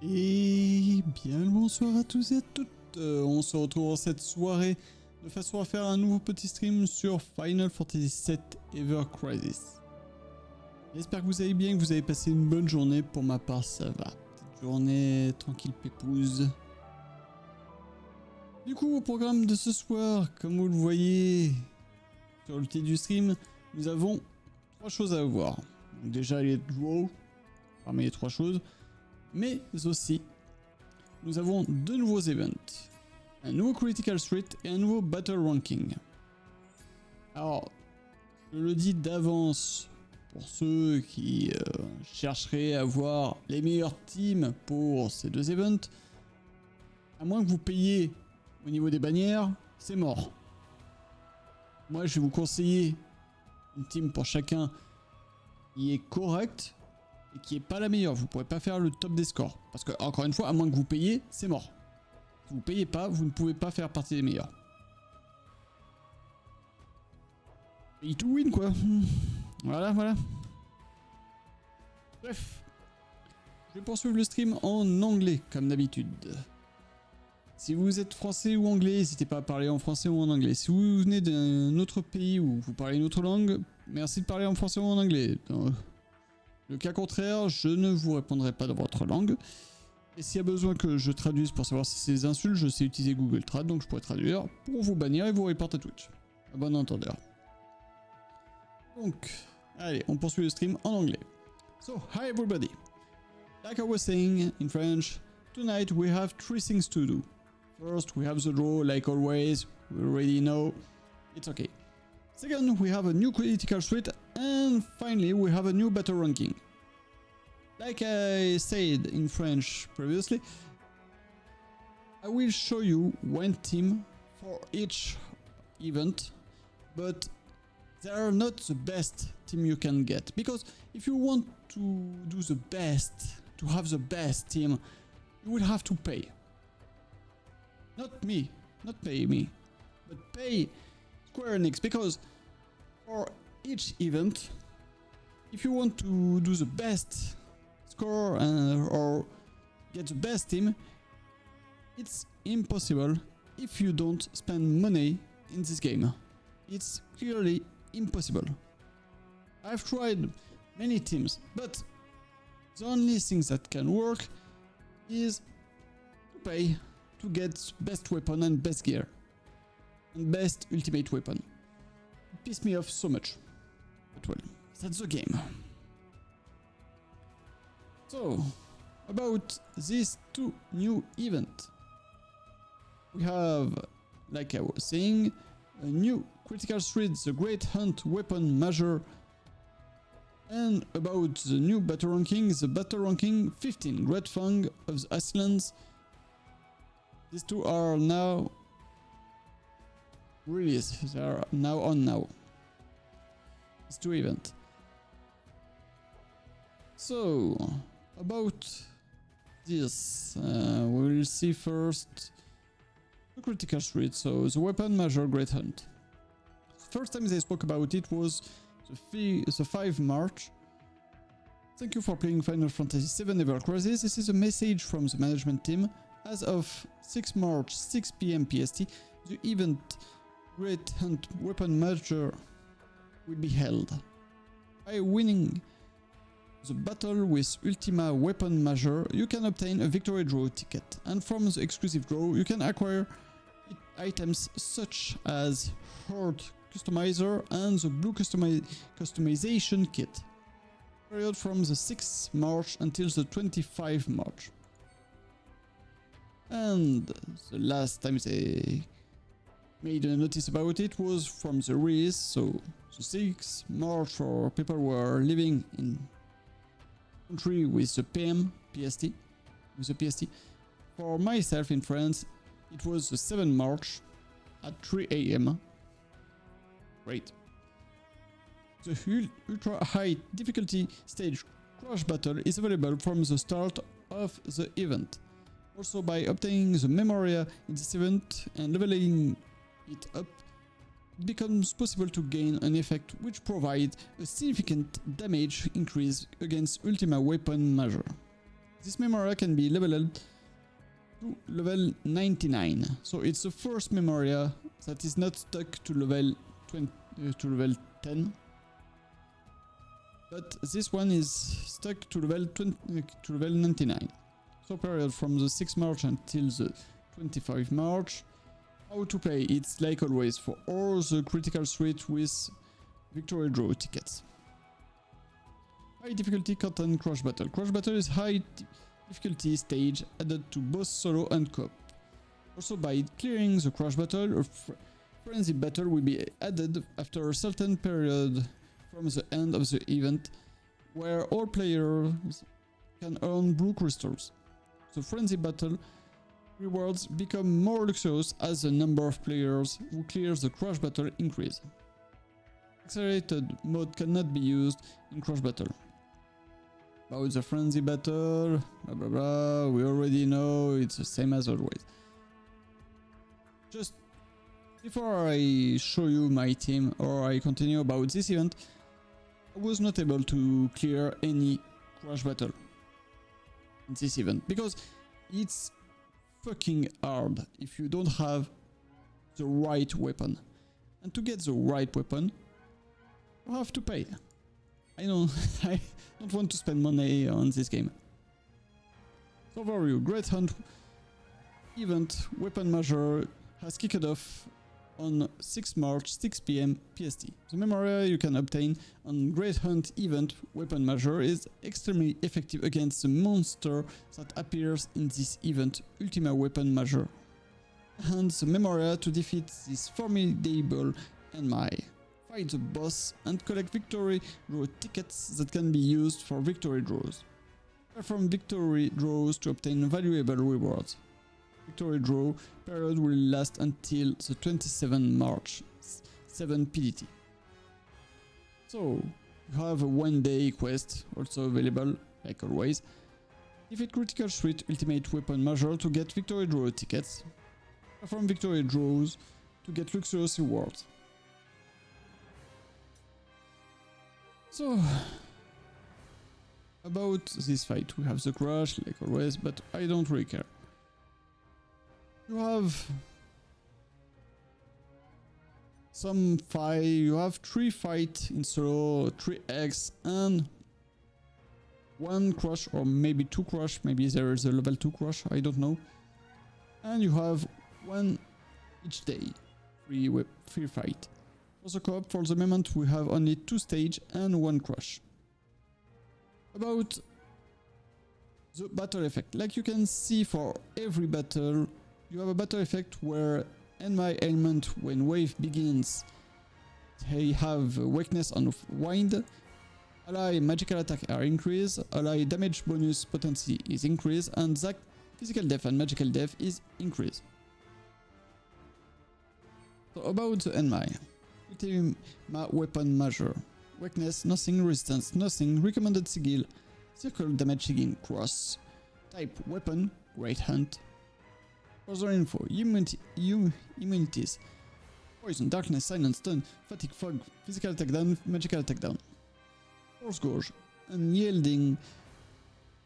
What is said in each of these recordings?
Et bien le bonsoir à tous et à toutes. On se retrouve en cette soirée de façon à faire un nouveau petit stream sur Final Fantasy VII Ever Crisis. J'espère que vous allez bien, que vous avez passé une bonne journée. Pour ma part, ça va. Petite journée tranquille pépouze. Du coup, au programme de ce soir, comme vous le voyez sur le titre du stream, nous avons 3 choses à voir. Donc déjà les draws, parmi les 3 choses. Mais aussi, nous avons 2 nouveaux events. Un nouveau Critical Street et un nouveau Battle Ranking. Alors, je le dis d'avance pour ceux qui chercheraient à voir les meilleures teams pour ces 2 events. À moins que vous payiez au niveau des bannières, c'est mort. Moi, je vais vous conseiller une team pour chacun qui est correcte et qui est pas la meilleure. Vous pourrez pas faire le top des scores. Parce que, encore une fois, à moins que vous payiez, c'est mort. Si vous payez pas, vous ne pouvez pas faire partie des meilleurs. Pay to win, quoi. Voilà, voilà. Bref. Je vais poursuivre le stream en anglais, comme d'habitude. Si vous êtes français ou anglais, n'hésitez pas à parler en français ou en anglais. Si vous venez d'un autre pays où vous parlez une autre langue, merci de parler en français ou en anglais. Dans le cas contraire, je ne vous répondrai pas dans votre langue. Et s'il y a besoin que je traduise pour savoir si c'est des insultes, je sais utiliser Google Trad, donc je pourrais traduire pour vous bannir et vous reporter à Twitch. À bon entendeur. Donc, allez, on poursuit le stream en anglais. So, hi everybody. Like I was saying in French, tonight we have 3 things to do. First, we have the draw, like always, we already know, it's okay. Second, we have a new critical suite, and finally, we have a new battle ranking. Like I said in French previously, I will show you one team for each event, but they are not the best team you can get. Because if you want to do the best, to have the best team, you will have to pay. Not me, not pay me, but pay Square Enix, because for each event, if you want to do the best score or get the best team, it's impossible if you don't spend money in this game. It's clearly impossible. I've tried many teams, but the only thing that can work is to pay to get best weapon and best gear and best ultimate weapon. It pissed me off so much, but well, that's the game. So, about these 2 new events, we have, like I was saying, a new Critical Street, the Great Hunt Weapon Measure, and about the new Battle Ranking, the Battle Ranking 15, Great Fang of the Icelands. These 2 are now released, they are now on now. These 2 events. So, about this, we will see first the Critical Street, so the Weapon Measure Great Hunt. The first time they spoke about it was the 5 March. Thank you for playing Final Fantasy VII Ever Crisis. This is a message from the management team. As of 6 March, 6 PM PST, the event Great Hunt Weapon Measure will be held. By winning the battle with Ultima Weapon Measure, you can obtain a victory draw ticket, and from the exclusive draw, you can acquire items such as Horde Customizer and the Blue Customization Kit. Period from the 6th March until the 25th March. And the last time they made a notice about it was from the release, so the 6th March for people who are living in country with the PM PST, with the PST. For myself in France, it was the 7th March at 3 AM. Great. The ultra high difficulty stage Crash Battle is available from the start of the event. Also, by obtaining the Memoria in this event and leveling it up, it becomes possible to gain an effect which provides a significant damage increase against Ultima Weapon Measure. This Memoria can be leveled to level 99. So it's the first Memoria that is not stuck to level 10. But this one is stuck to level 99. So period from the 6th March until the 25th March. How to play? It's like always for all the critical threat with victory draw tickets. High difficulty content Crush Battle. Crush Battle is high difficulty stage added to both solo and co-op. Also by clearing the Crush Battle, a Frenzy Battle will be added after a certain period from the end of the event, where all players can earn blue crystals. The Frenzy Battle rewards become more luxurious as the number of players who clears the Crush Battle increase. Accelerated mode cannot be used in Crush Battle. About the Frenzy Battle, blah blah blah, we already know it's the same as always. Just before I show you my team or I continue about this event, I was not able to clear any Crush Battle in this event because it's fucking hard if you don't have the right weapon. And to get the right weapon, you have to pay. I don't want to spend money on this game. So for you, Great Hunt event weapon measure has kicked off on 6 March 6 PM PST. The Memoria you can obtain on Great Hunt event weapon measure is extremely effective against the monster that appears in this event Ultima weapon measure. And the Memoria to defeat this formidable enemy. Fight the boss and collect victory draw tickets that can be used for victory draws. Perform victory draws to obtain valuable rewards. Victory draw period will last until the 27th March, 7 PDT. So, you have a 1-day quest also available, like always. Defeat critical threat ultimate weapon measure to get victory draw tickets. Perform victory draws to get luxurious rewards. So, about this fight, we have the crush, like always, but I don't really care. You have some fight, you have 3 fights in solo, 3 eggs, and 1 crush, or maybe 2 crush, maybe there is a level 2 crush, I don't know. And you have 1 each day, 3 fight. For the co-op, for the moment, we have only 2 stage and 1 crush. About the battle effect, like you can see for every battle, you have a battle effect where enemy element when wave begins, they have weakness on wind, ally magical attack are increased, ally damage bonus potency is increased, and Zack physical def and magical def is increased. So about the enemy, Ultima weapon measure, weakness nothing, resistance nothing, recommended sigil, circle damage sigil cross, type weapon, Great Hunt. Further info, immunities, poison, darkness, silence, stun, fatigue, fog, physical attack down, magical attack down. Force Gauge, unyielding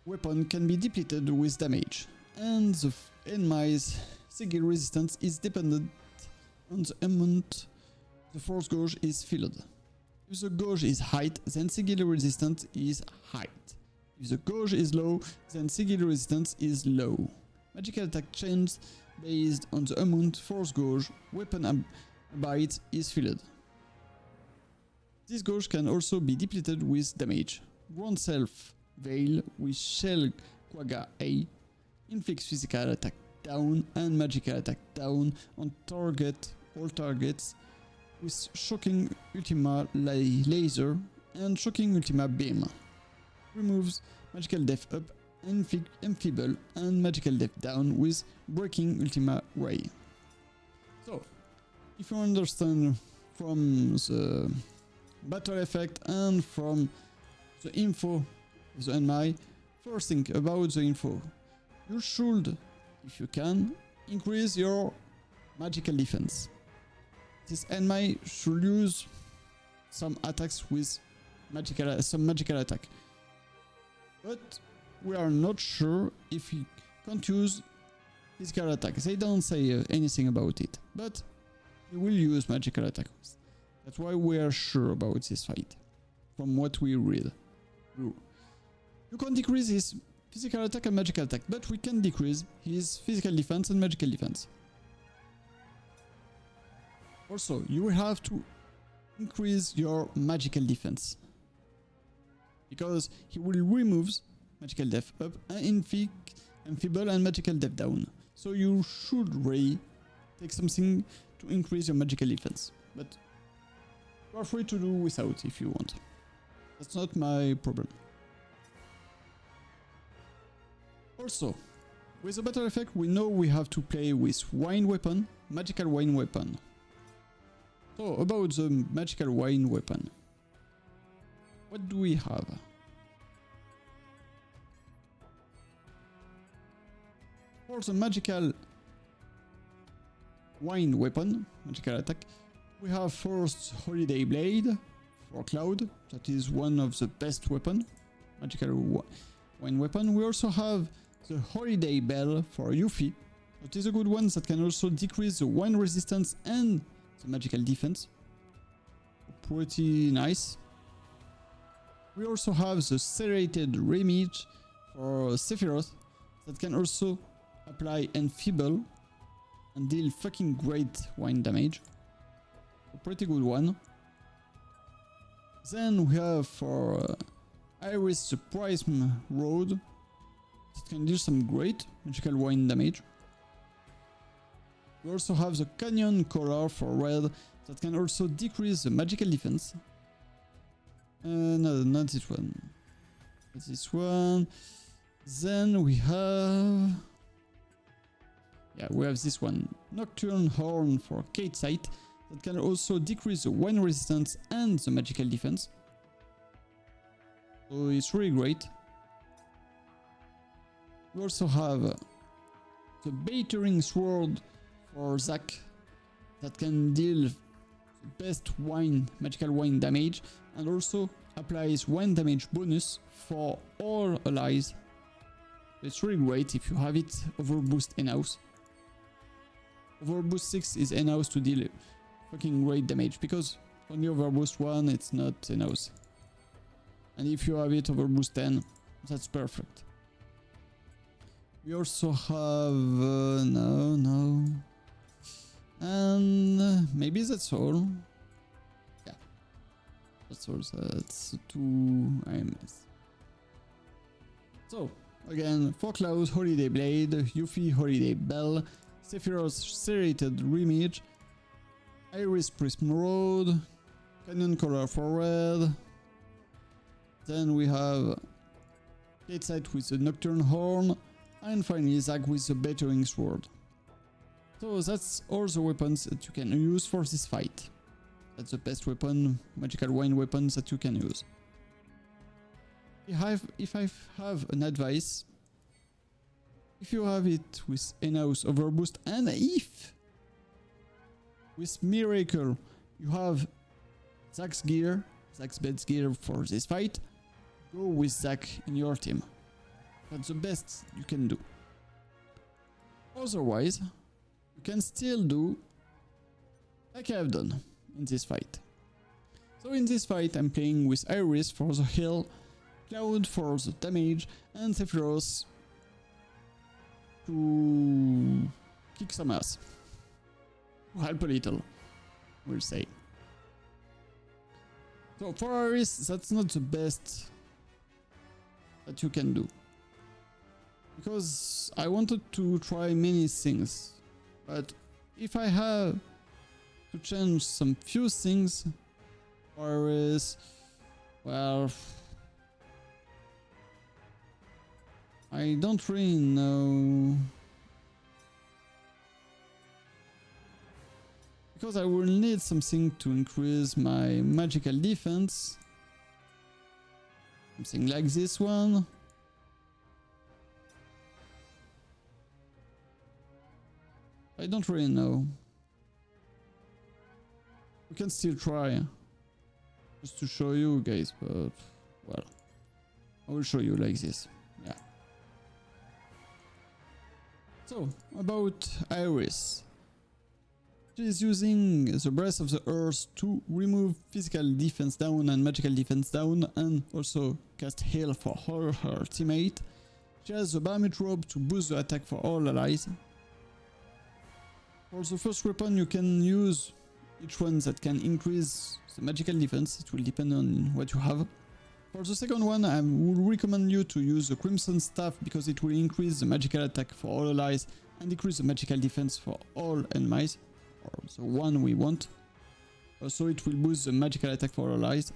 weapon can be depleted with damage, and the enemy's sigil resistance is dependent on the amount the Force Gauge is filled. If the gauge is high, then sigil resistance is high. If the gauge is low, then sigil resistance is low. Magical attack changes based on the amount Force Gauge weapon bite is filled. This gauge can also be depleted with damage. Ground Self Veil with Shell Quagga A inflicts physical attack down and magical attack down on all targets with Shocking Ultima Laser and Shocking Ultima Beam. Removes magical def up, enfeeble and magical def down with Breaking Ultima Ray. So, if you understand from the battle effect and from the info of the enemy, first think about the info. You should, if you can, increase your magical defense. This enemy should use some attacks with some magical attack. But we are not sure if he can't use physical attack. They don't say anything about it, but he will use magical attacks. That's why we are sure about this fight, from what we read. You can decrease his physical attack and magical attack, but we can decrease his physical defense and magical defense. Also, you will have to increase your magical defense, because he will remove magical def up and enfeeble and magical def down. So you should really take something to increase your magical defense, but you are free to do without if you want. That's not my problem. Also, with the battle effect, we know we have to play with wine weapon, magical wine weapon. So, about the magical wine weapon. What do we have? For the magical wine weapon, magical attack, we have first Holiday Blade for Cloud. That is one of the best weapon, magical wine weapon. We also have the Holiday Bell for Yuffie. That is a good one that can also decrease the wine resistance and the magical defense. Pretty nice. We also have the Serrated Remage for Sephiroth that can also apply Enfeeble and deal fucking great wine damage. A pretty good one. Then we have for Iris the Prism Road that can do some great magical wine damage. We also have the Canyon Collar for Red that can also decrease the magical defense. No, not this one. Not this one. Then we have... yeah, we have this one. Nocturne Horn for Kate Sight that can also decrease the wine resistance and the magical defense. So it's really great. We also have the Baitering Sword for Zack that can deal the best wine, magical wine damage, and also applies wine damage bonus for all allies. It's really great if you have it overboost in-house. Overboost 6 is in-house to deal fucking great damage, because only overboost 1 it's not in-house. And if you have it overboost 10, that's perfect. We also have... no. And maybe that's all. Yeah. That's all. That's 2 IMS. So, again, for Cloud, Holiday Blade, Yuffie, Holiday Bell, Sephiroth, Serrated Remage, Iris Prism Road, Canyon Collar for Red. Then we have Kate Sight with the Nocturne Horn, and finally Zack with the Battering Sword. So that's all the weapons that you can use for this fight. That's the best weapon, magical wine weapons that you can use. If I have an advice, if you have it with in-house overboost, and if with Miracle you have Zack's gear, Zack's best gear for this fight, go with Zack in your team. That's the best you can do. Otherwise, you can still do like I have done in this fight. So in this fight I'm playing with Iris for the heal, Cloud for the damage, and Sephiroth to kick some ass. To help a little, we'll say. So for Iris, that's not the best that you can do, because I wanted to try many things, but if I have to change some few things, Iris, well, I don't really know, because I will need something to increase my magical defense. Something like this one. I don't really know. We can still try. Just to show you guys, but well, I will show you like this. Yeah. So, about Iris. She is using the Breath of the Earth to remove physical defense down and magical defense down, and also cast heal for all her teammate. She has the Bahamut Robe to boost the attack for all allies. For the first weapon you can use each one that can increase the magical defense, it will depend on what you have. For the second one I would recommend you to use the Crimson Staff because it will increase the magical attack for all allies and decrease the magical defense for all enemies, or the one we want. Also it will boost the magical attack for all allies.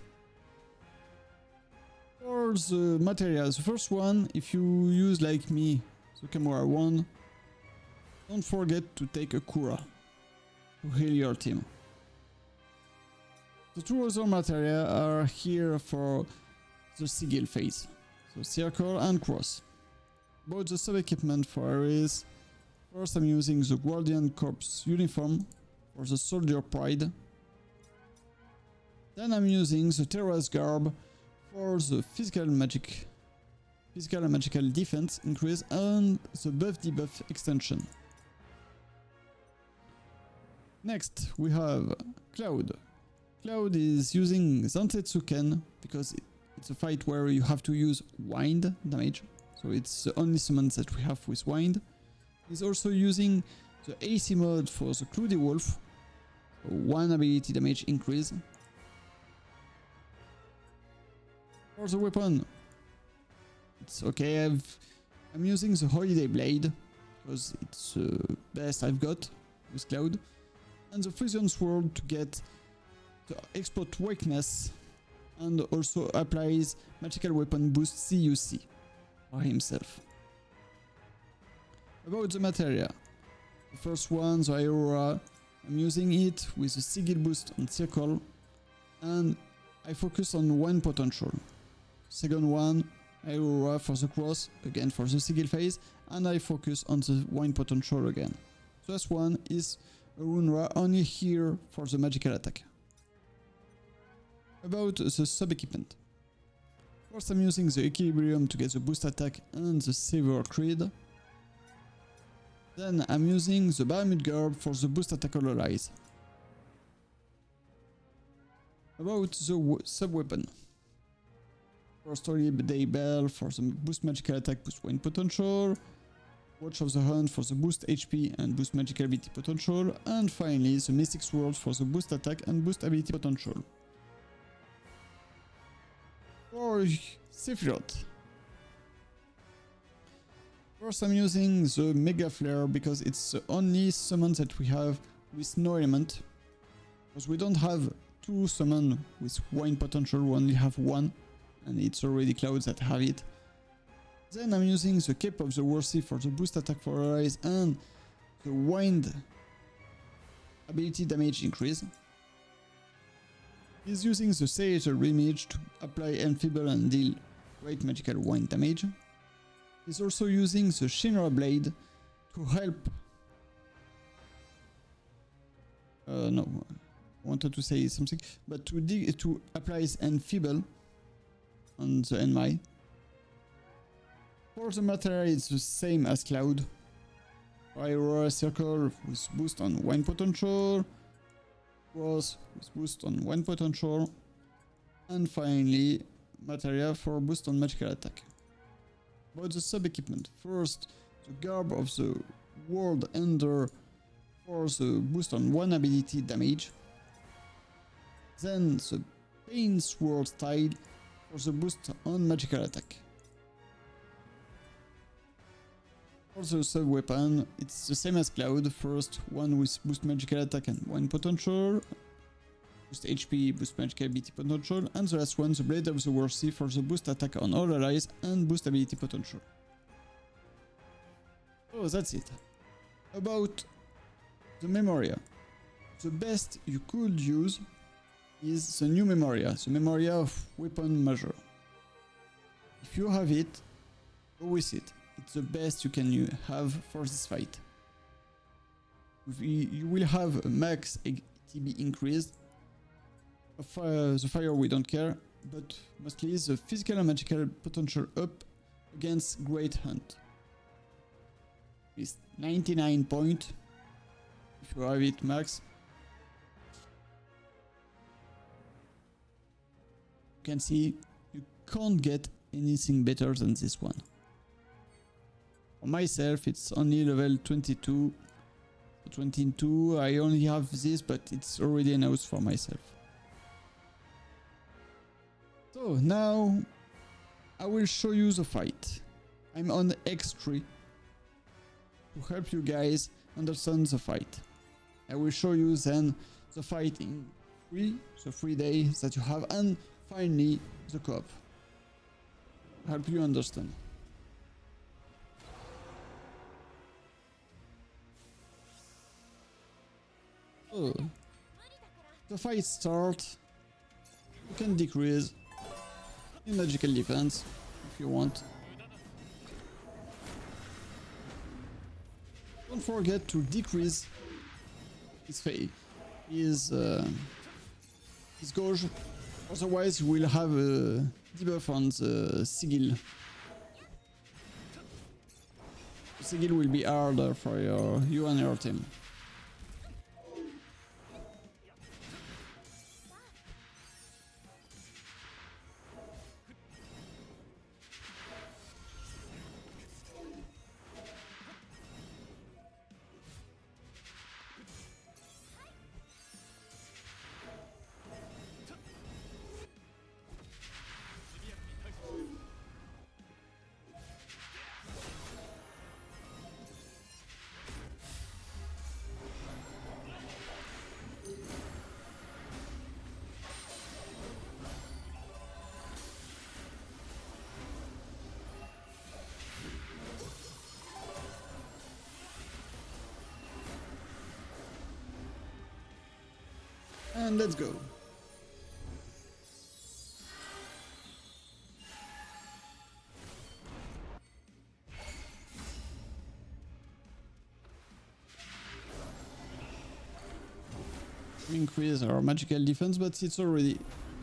For the materials, the first one, if you use like me the Kimura one, don't forget to take a Kura to heal your team. The two other materials are here for the sigil phase, so circle and cross. About the sub-equipment for Ares, first I'm using the Guardian Corps uniform for the Soldier Pride. Then I'm using the Terra's Garb for the physical and magical defense increase and the buff debuff extension. Next we have Cloud. Cloud is using Zantetsuken because it's a fight where you have to use wind damage, so it's the only summon that we have with wind. He's also using the AC mode for the Cloudy Wolf, so 1 ability damage increase. For the weapon, it's okay, I'm using the Holiday Blade because it's the best I've got with Cloud, and the Fusion Sword to get the export weakness and also applies magical weapon boost CUC for himself. About the materia, the first one, the Aurora, I'm using it with a sigil boost on circle and I focus on one potential. Second one, Aurora for the cross, again for the sigil phase, and I focus on the one potential again. This one is a Runra only here for the magical attack. About the sub-equipment. First I'm using the Equilibrium to get the boost attack and the Saver Creed. Then I'm using the Bahamut Garb for the boost attack all allies. About the sub-weapon. First Holiday Bell for the boost magical attack, boost wind potential. Watch of the Hunt for the boost HP and boost magical ability potential. And finally the Mystic Sword for the boost attack and boost ability potential. For Sephiroth. First I'm using the Mega Flare because it's the only summon that we have with no element. Because we don't have two summon with one potential, we only have one, and it's already Cloud that have it. Then I'm using the Cape of the Worthy for the boost attack for allies and the wind ability damage increase. He's using the Sage Remage to apply Enfeeble and deal great magical wind damage. He's also using the Shinra Blade to help... no, I wanted to say something, but to apply Enfeeble on the enemy. For the material it's the same as Cloud. Aurora Circle with boost on wind potential. Cross with boost on one potential, and finally materia for boost on magical attack. About the sub-equipment, first the Garb of the World Ender for the boost on one ability damage, then the Pain Sword Tide for the boost on magical attack. For the sub-weapon, it's the same as Cloud, first one with boost magical attack and one potential, boost HP, boost magical ability potential, and the last one, the Blade of the Worthy for the boost attack on all allies and boost ability potential. So that's it. About the Memoria. The best you could use is the new Memoria, the Memoria of Weapon Measure. If you have it, go with it. It's the best you can have for this fight. You will have a max ATB increase. The fire we don't care, but mostly the physical and magical potential up against Great Hunt. It's 99 point. If you have it max. You can see you can't get anything better than this one. For myself, it's only level 22. 22, I only have this, but it's already enough for myself. So now I will show you the fight. I'm on X3 to help you guys understand the fight. I will show you then the fight in the 3 days that you have, and finally the co-op. Help you understand. So, the fight starts. You can decrease in magical defense if you want. Don't forget to decrease his gauge, otherwise you will have a debuff on the sigil. The sigil will be harder for you and your team. And let's go. We increase our magical defense, but it's already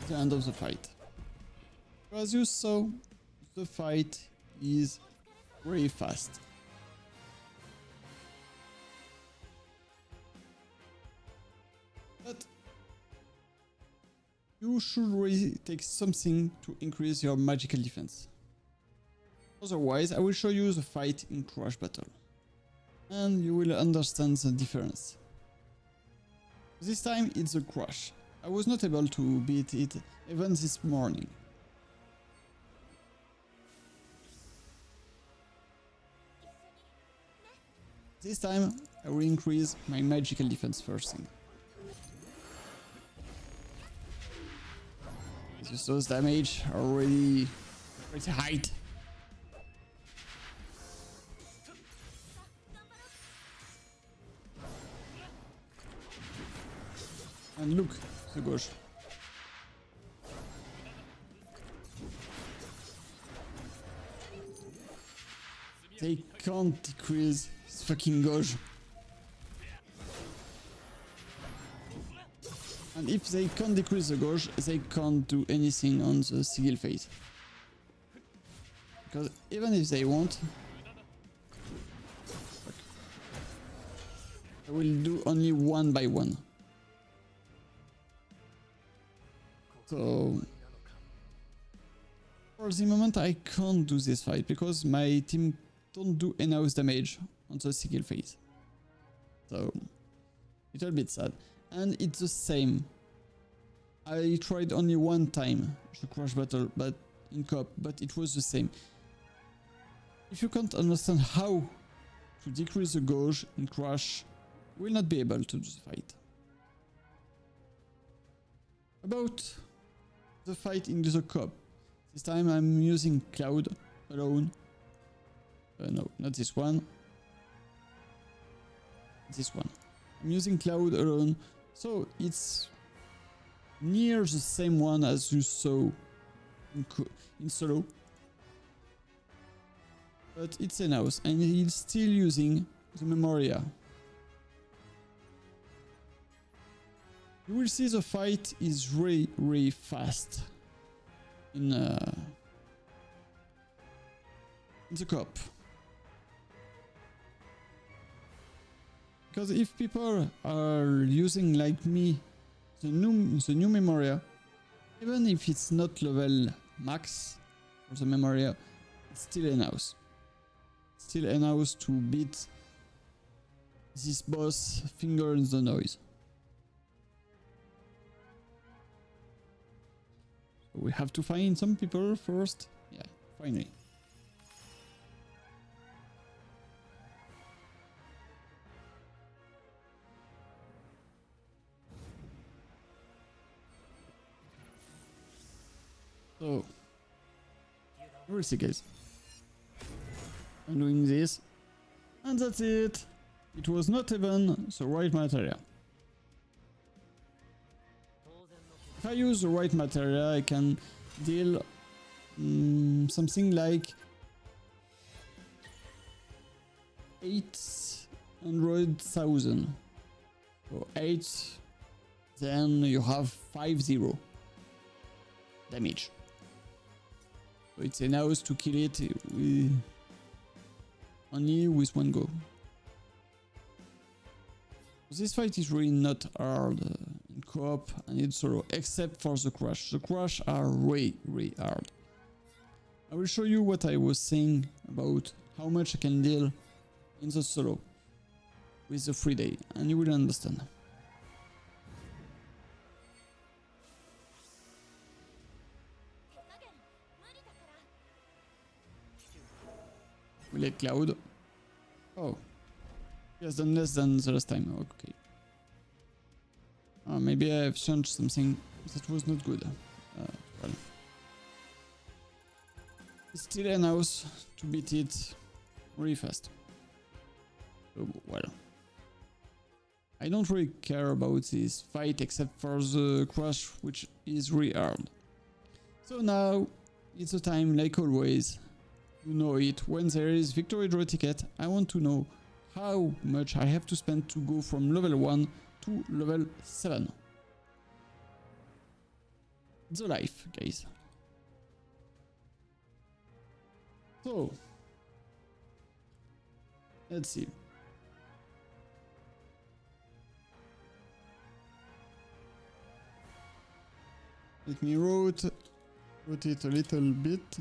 the end of the fight. As you saw, the fight is very fast. But you should really take something to increase your magical defense. Otherwise, I will show you the fight in Crush Battle, and you will understand the difference. This time it's a Crush. I was not able to beat it even this morning. This time I will increase my magical defense first thing. Just those damage are already pretty high. And look, the gauge. They can't decrease this fucking gauge. And if they can't decrease the gauge, they can't do anything on the sigil phase. Because even if they want, I will do only one by one. So for the moment I can't do this fight because my team don't do enough damage on the sigil phase. So little bit sad. And it's the same. I tried only one time the Crush Battle, but in co-op, but it was the same. If you can't understand how to decrease the gauge in Crush, you will not be able to do the fight. About the fight in the co-op. This time I'm using Cloud alone. No, not this one. This one. I'm using Cloud alone, so it's near the same one as you saw in solo. But it's enough, and he's still using the Memoria. You will see the fight is really fast in the co-op. Because if people are using like me the new Memoria, even if it's not level max for the Memoria, it's still enough. Still enough to beat this boss finger in the noise. So we have to find some people first. Yeah, finally. So, we'll see, guys. I'm doing this, and that's it. It was not even the right material. If I use the right material, I can deal something like 800,000. So 8, then you have 50 damage. So it's enough to kill it only with one go. This fight is really not hard in co-op and in solo, except for the crash. The crash are really hard. I will show you what I was saying about how much I can deal in the solo with the 3 day, and you will understand. We let Cloud. Oh. He has done less than the last time. Okay. Maybe I have changed something that was not good. Well. It's still enough to beat it really fast. So, well. I don't really care about this fight except for the crash, which is really hard. So now, it's a time like always. You know it, when there is victory draw ticket, I want to know how much I have to spend to go from level 1 to level 7. The life, guys. So, let's see. Let me rotate it a little bit.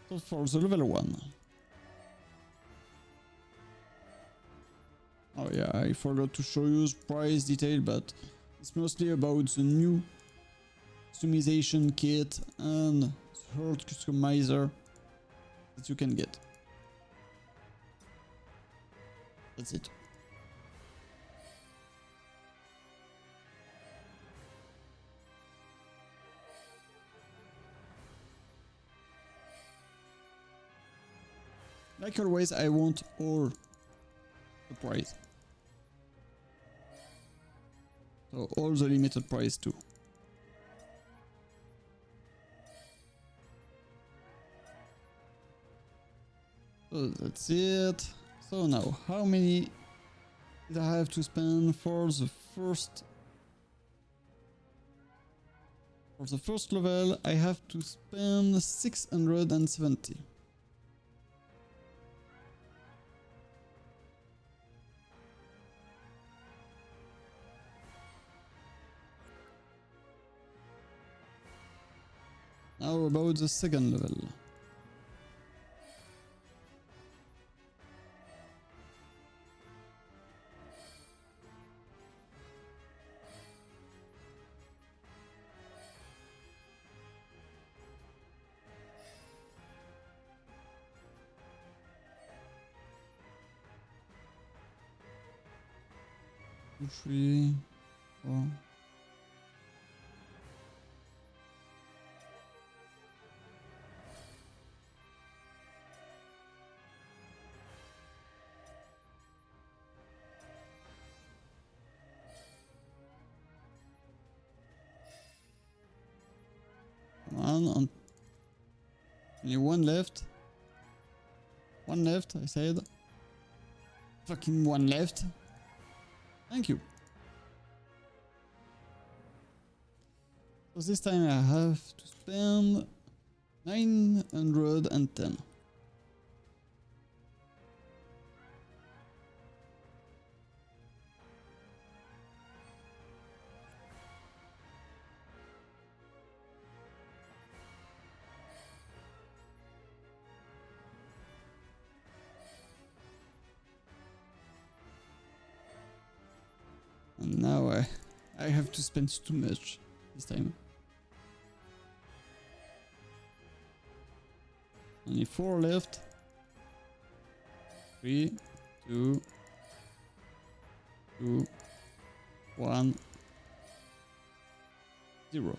So for the level 1. Oh yeah, I forgot to show you the price detail, but it's mostly about the new customization kit and the hard customizer that you can get. That's it. Like always, I want all the price. So all the limited price too. So that's it. So now, how many did I have to spend for the first? For the first level, I have to spend 670. Now about the second level. Two, 3, 4. On only one left. One left, I said. Fucking one left. Thank you. So this time I have to spend 910. now I have to spend too much this time. Only 4 left. 3, 2, 1, 0.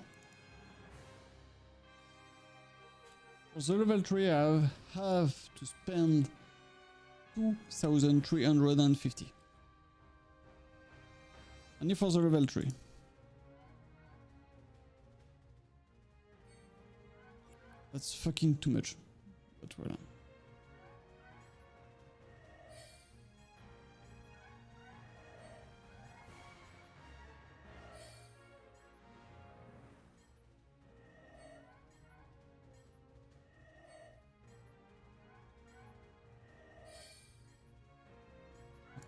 For the level 3 I have to spend 2,350. Only for the level 3. That's fucking too much. But well.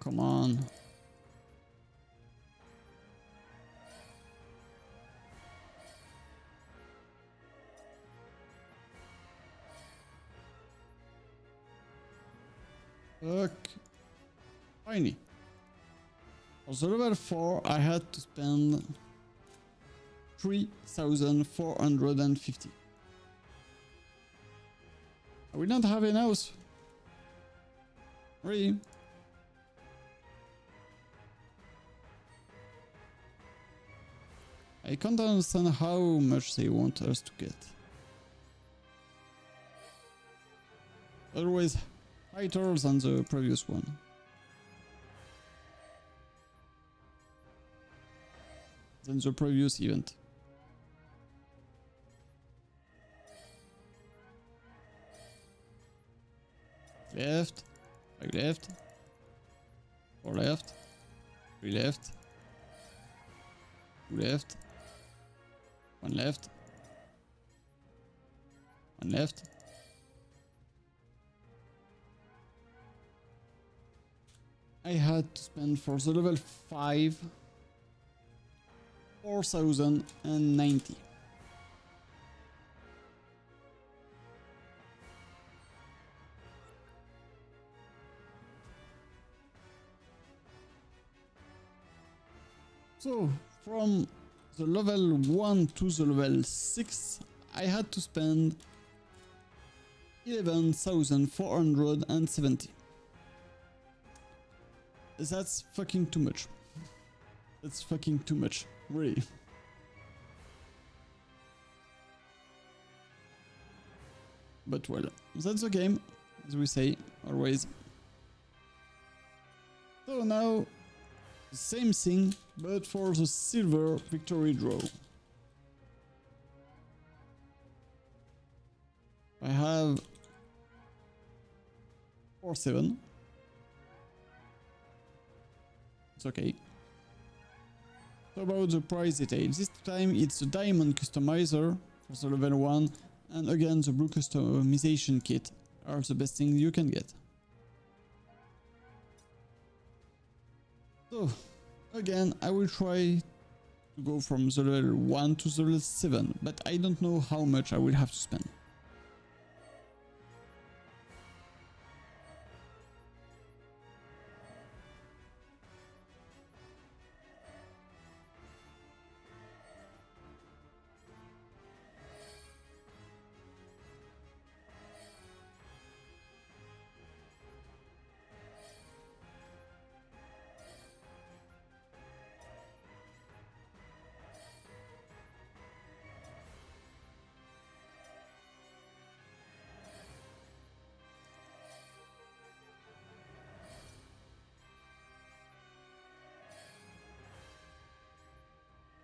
Come on. Fuck. Tiny. For the level 4, I had to spend 3,450. I will not have a house. Really? I can't understand how much they want us to get. Always higher than the previous one. Than the previous event. Left, 5 left, 4 left, 3 left, 2 left, 1 left, 1 left. I had to spend for the level 5 4,090. So from the level 1 to the level 6 I had to spend 11,470. That's fucking too much. That's fucking too much, really. But well, that's the game, as we say, always. So now, the same thing, but for the silver victory draw. I have 4-7. It's okay. So about the price details, this time it's the diamond customizer for the level 1, and again the blue customization kit are the best thing you can get. So again I will try to go from the level 1 to the level 7, but I don't know how much I will have to spend.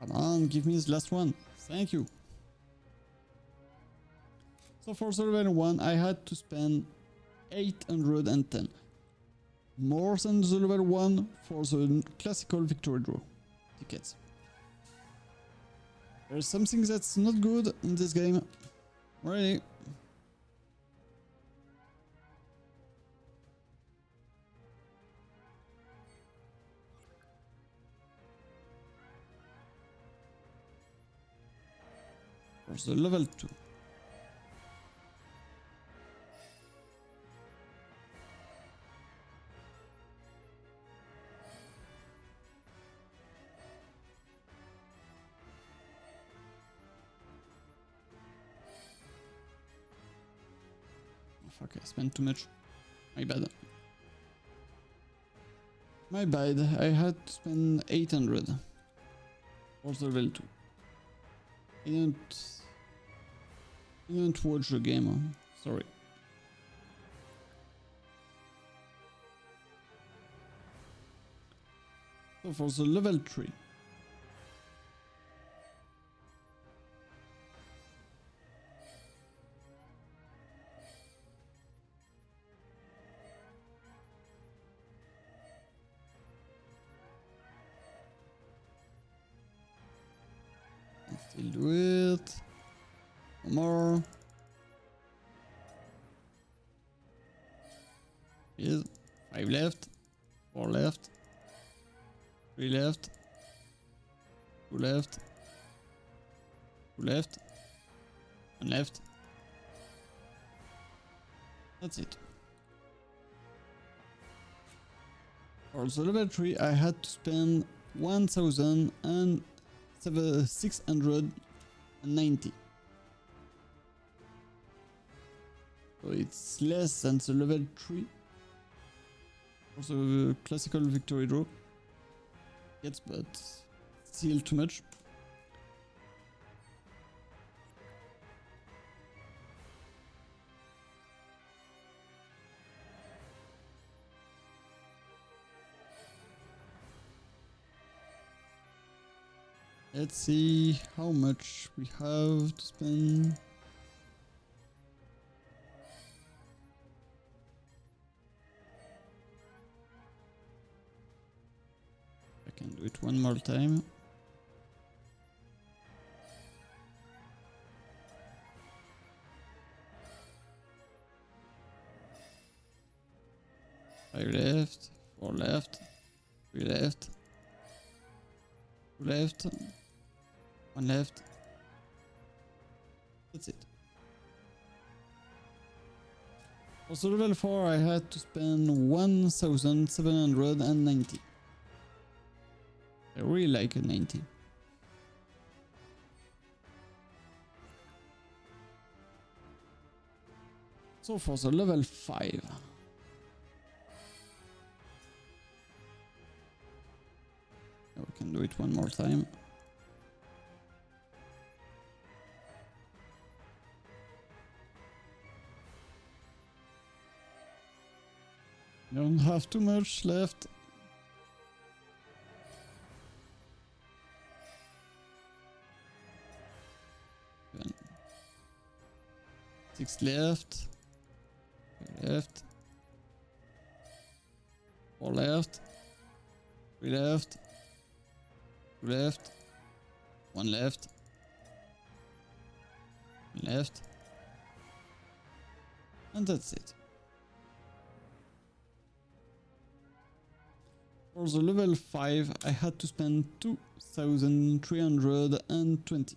Come on, give me this last one. Thank you. So for the level 1 I had to spend 810. More than the level 1 for the classical victory draw tickets. There's something that's not good in this game. Really. For the level 2. fuck, I spent too much. My bad. My bad, I had to spend 800 for the level 2. I didn't watch the game, sorry. So for the level 3. Still do it. One more. Yes. 5 left. 4 left. 3 left. 2 left. 2 left. 1 left. That's it. For the level 3 I had to spend 1,690. So it's less than the level 3 for the classical victory draw. Yes, but still too much. Let's see how much we have to spend. I can do it one more time. Five left, 4 left, 3 left, 2 left, 1 left. That's it. For the level 4 I had to spend 1,790. I really like a 90. So for the level 5. We can do it one more time. Don't have too much left. Then 6 left. 5 left. 4 left. 3 left. 2 left. 1 left. 1 left. And that's it. For the level 5 I had to spend 2,320.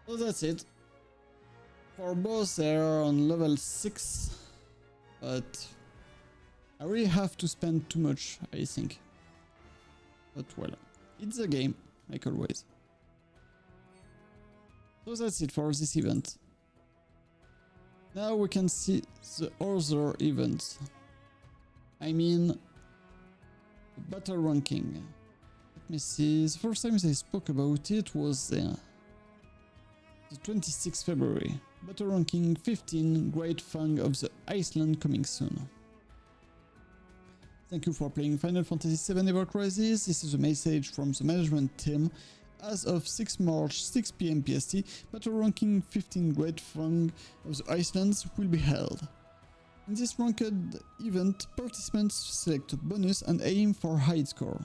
So that's it. For both they are on level 6, but I really have to spend too much, I think. But well, it's a game, like always. So that's it for this event. Now we can see the other events. I mean, the battle ranking. Let me see, the first time I spoke about it was the 26th February. Battle ranking 15, Great Fang of the Iceland coming soon. Thank you for playing Final Fantasy VII Ever Crisis. This is a message from the management team. As of 6 March, 6 PM PST, Battle Ranking 15 Great Fang of the Icelands will be held. In this ranked event, participants select a bonus and aim for high score.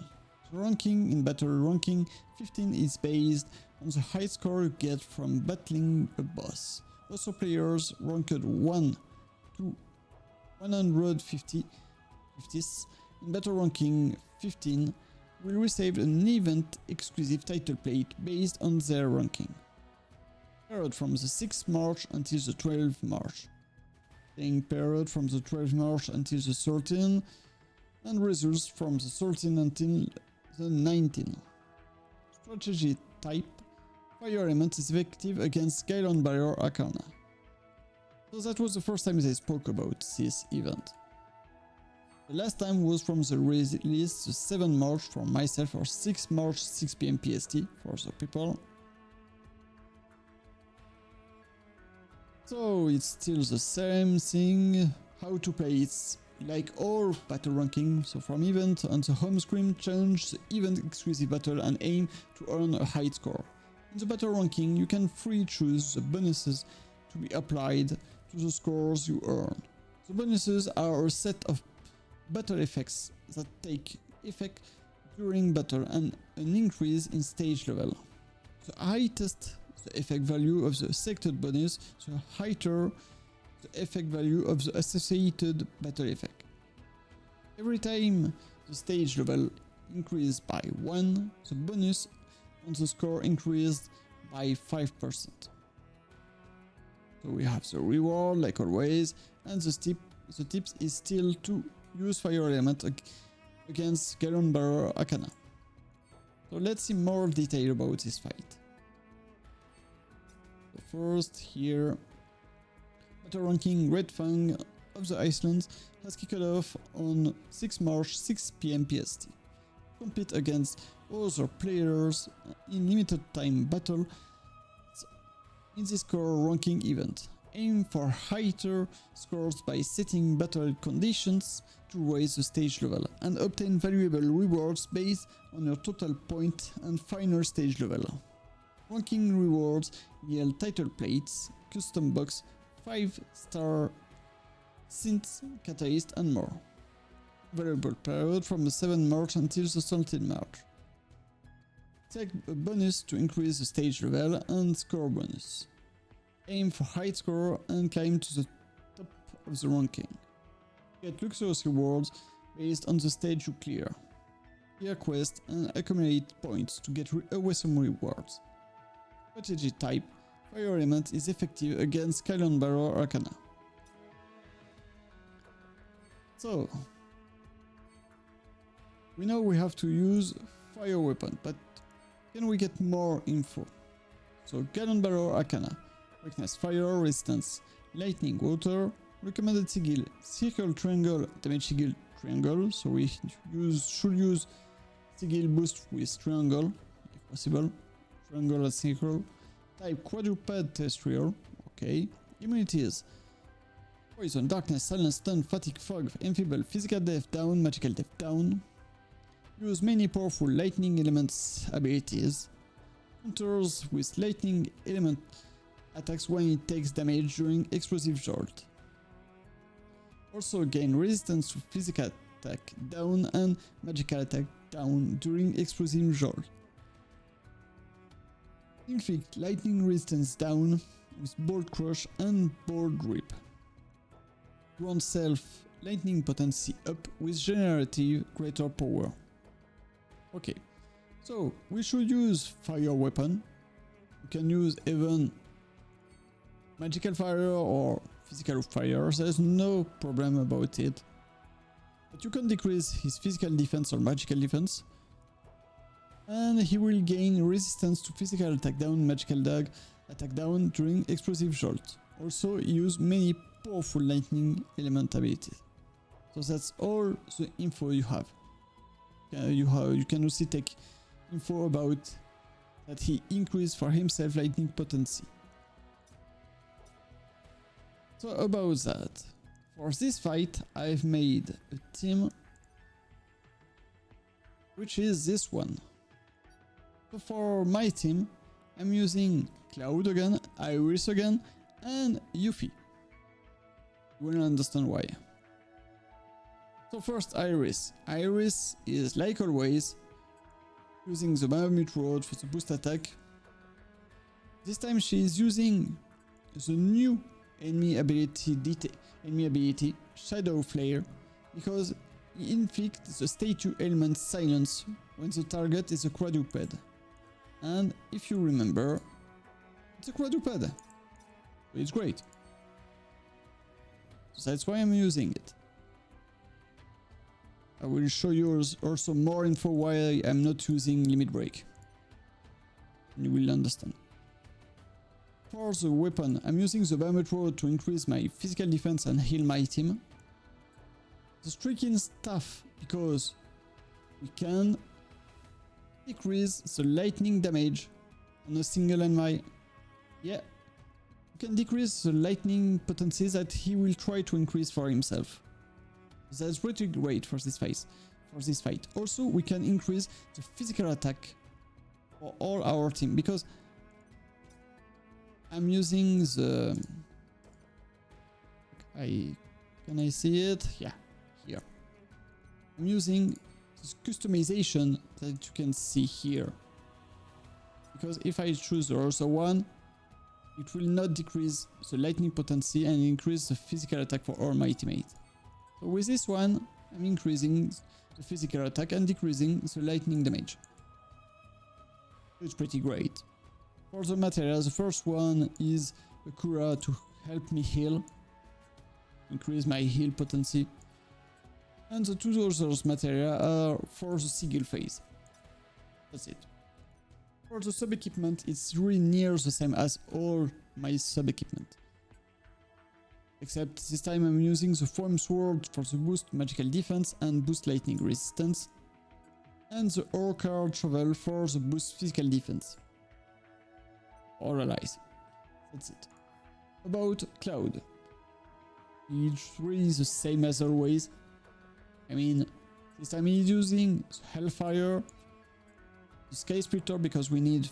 The ranking in Battle Ranking 15 is based on the high score you get from battling a boss. Also players ranked 1 to 150 in Battle Ranking 15 will receive an event exclusive title plate based on their ranking. Period from the 6th March until the 12th March. Playing period from the 12th March until the 13th, and results from the 13th until the 19th. Strategy type. Fire element is effective against Galen Barrier Arcana. So that was the first time they spoke about this event. The last time was from the release the 7 March for myself, or 6 March 6 PM PST for the people. So it's still the same thing. How to play it, like all battle ranking. So from event on the home screen, change the event exclusive battle and aim to earn a high score. In the battle ranking, you can free choose the bonuses to be applied to the scores you earn. The bonuses are a set of battle effects that take effect during battle and an increase in stage level. The higher the effect value of the selected bonus, the higher the effect value of the associated battle effect. Every time the stage level increased by 1, the bonus on the score increased by 5%. So we have the reward like always, and the tips is still to use fire element against Galen Barrier Arcana. So let's see more detail about this fight. So first here, battle ranking Red Fang of the Icelands has kicked off on 6 March 6 PM PST. Compete against other players in limited time battle in this score ranking event. Aim for higher scores by setting battle conditions to raise the stage level and obtain valuable rewards based on your total point and final stage level. Ranking rewards yield title plates, custom box, 5-star synths, catalyst and more. Variable period from the 7th March until the 13th March. Take a bonus to increase the stage level and score bonus. Aim for high score and climb to the top of the ranking. Get luxurious rewards based on the stage you clear. Clear quests and accumulate points to get awesome rewards. Strategy type. Fire element is effective against Galen Barrier Arcana. So, we know we have to use fire weapon, but can we get more info? So Galen Barrier Arcana. Weakness fire, resistance lightning, water. Recommended sigil circle, triangle, damage sigil, triangle. So we should use sigil boost with triangle if possible. Triangle and circle. Type quadruped terrestrial. Okay. Immunities: poison, darkness, silence, stun, fatigue, fog, enfeeble, physical death down, magical death down. Use many powerful lightning elements abilities. Counters with lightning element attacks when it takes damage during explosive jolt. Also gain resistance to physical attack down and magical attack down during explosive jolt. Inflict lightning resistance down with bolt crush and bolt rip. Grant self lightning potency up with generative greater power. Okay, so we should use fire weapon. You can use even magical fire or physical fire, there's no problem about it. But you can decrease his physical defense or magical defense, and he will gain resistance to physical attack down, magical attack down during explosive jolt. Also use many powerful lightning element abilities. So that's all the info you have. You can also take info about that he increased for himself lightning potency. So about that, for this fight I've made a team which is this one. So for my team I'm using Cloud again, Iris again and Yuffie. You will understand why. So first Iris. Iris is like always using the Mammut Road for the boost attack. This time she is using the new enemy ability Shadow Flare, because he inflicts the statue element silence when the target is a quadruped. And if you remember, it's a quadruped. So it's great. So that's why I'm using it. I will show you also more info why I'm not using Limit Break. and you will understand. For the weapon, I'm using the Biomet Rod to increase my physical defense and heal my team. The Striking Staff, because we can decrease the lightning damage on a single enemy. Yeah, we can decrease the lightning potency that he will try to increase for himself. That's pretty great for this fight. Also, we can increase the physical attack for all our team, because I'm using the... Can I see it? Yeah, here. I'm using this customization that you can see here. Because if I choose the other one, it will not decrease the lightning potency and increase the physical attack for all my teammates. So with this one, I'm increasing the physical attack and decreasing the lightning damage. It's pretty great. For the materials, the first one is a Cura to help me heal, increase my heal potency. And the two other materials are for the sigil phase. That's it. For the sub-equipment, it's really near the same as all my sub-equipment. Except this time I'm using the Foam Sword for the boost magical defense and boost lightning resistance, and the Orchard Shovel for the boost physical defense. All allies. That's it. About Cloud. It's really the same as always. I mean, this time he's using Hellfire, the Sky Splitter because we need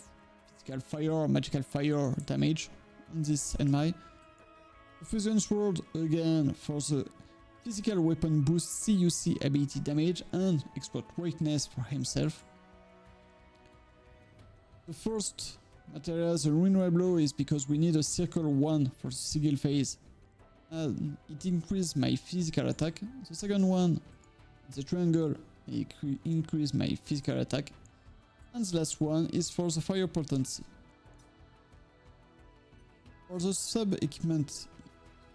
physical fire or magical fire damage on this enemy. The Fusion Sword again for the physical weapon boost CUC ability damage and exploit weakness for himself. The first material, the Renewal Blow, is because we need a circle 1 for the sigil phase. And it increases my physical attack. The second one, the Triangle, it increases my physical attack. And the last one is for the fire potency. For the sub-equipment,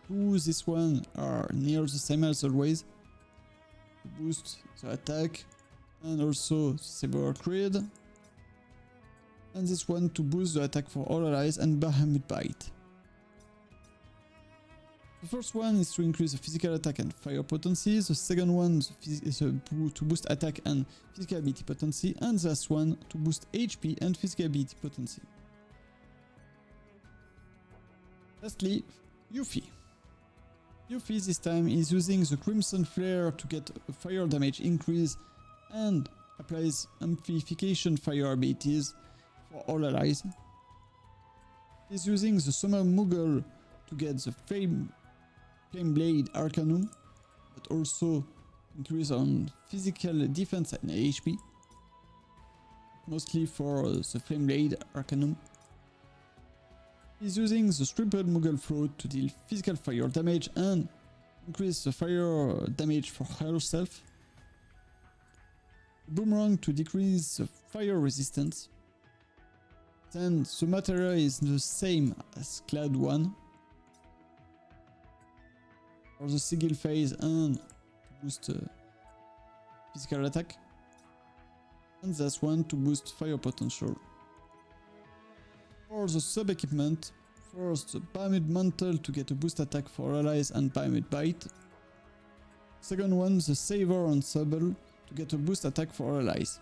this one are near the same as always. To boost the attack and also the Saber Creed. And this one to boost the attack for all allies and Bahamut Bite. The first one is to increase the physical attack and fire potency. The second one is to boost attack and physical ability potency. And the last one to boost HP and physical ability potency. Lastly, Yuffie. Yuffie this time is using the Crimson Flare to get a fire damage increase and applies amplification fire abilities for all allies. He's using the Summer Moogle to get the Flame Blade Arcanum, but also increase on physical defense and HP, mostly for the Flame Blade Arcanum. He's using the Stripped Moogle Float to deal physical fire damage and increase the fire damage for herself. Boomerang to decrease the fire resistance. Then the material is the same as Cloud 1 for the sigil phase and to boost physical attack. And this one to boost fire potential. For the sub-equipment, first the Bahamut Mantle to get a boost attack for allies and Bahamut Bite. Second one, the Saber and Sable to get a boost attack for allies.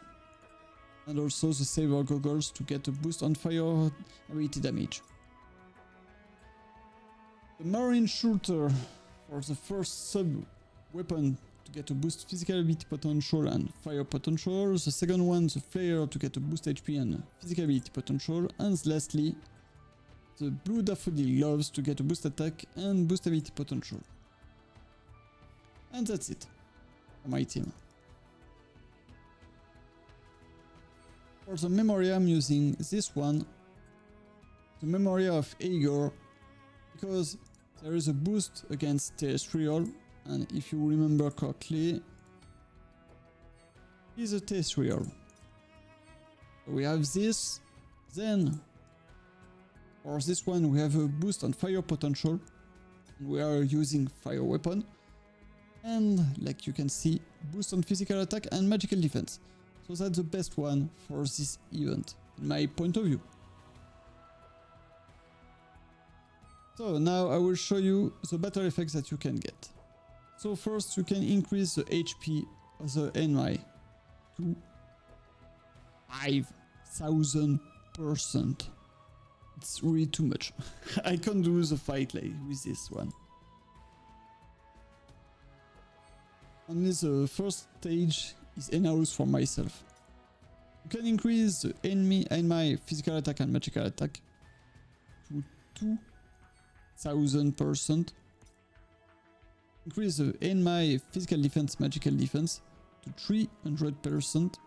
And also the Saber Goggles to get a boost on fire ability damage. The Marine Shooter for the first sub-weapon to get a boost physical ability potential and fire potential. The second one, the Flare, to get a boost HP and physical ability potential. And lastly, the Blue Daffodil Gloves to get a boost attack and boost ability potential. And that's it for my team. For the memory, I'm using this one, the Memory of Aegor, because there is a boost against terrestrial, and if you remember correctly, is a terrestrial. So we have this, then for this one we have a boost on fire potential, and we are using fire weapon, and like you can see, boost on physical attack and magical defense. So that's the best one for this event, in my point of view. So now I will show you the battle effects that you can get. So first you can increase the HP of the enemy to 5000%. It's really too much. I can't do the fight like with this one. Only the first stage is enough for myself. You can increase the enemy physical attack and magical attack to 2000%. Increase the enemy physical defense, magical defense to 300%.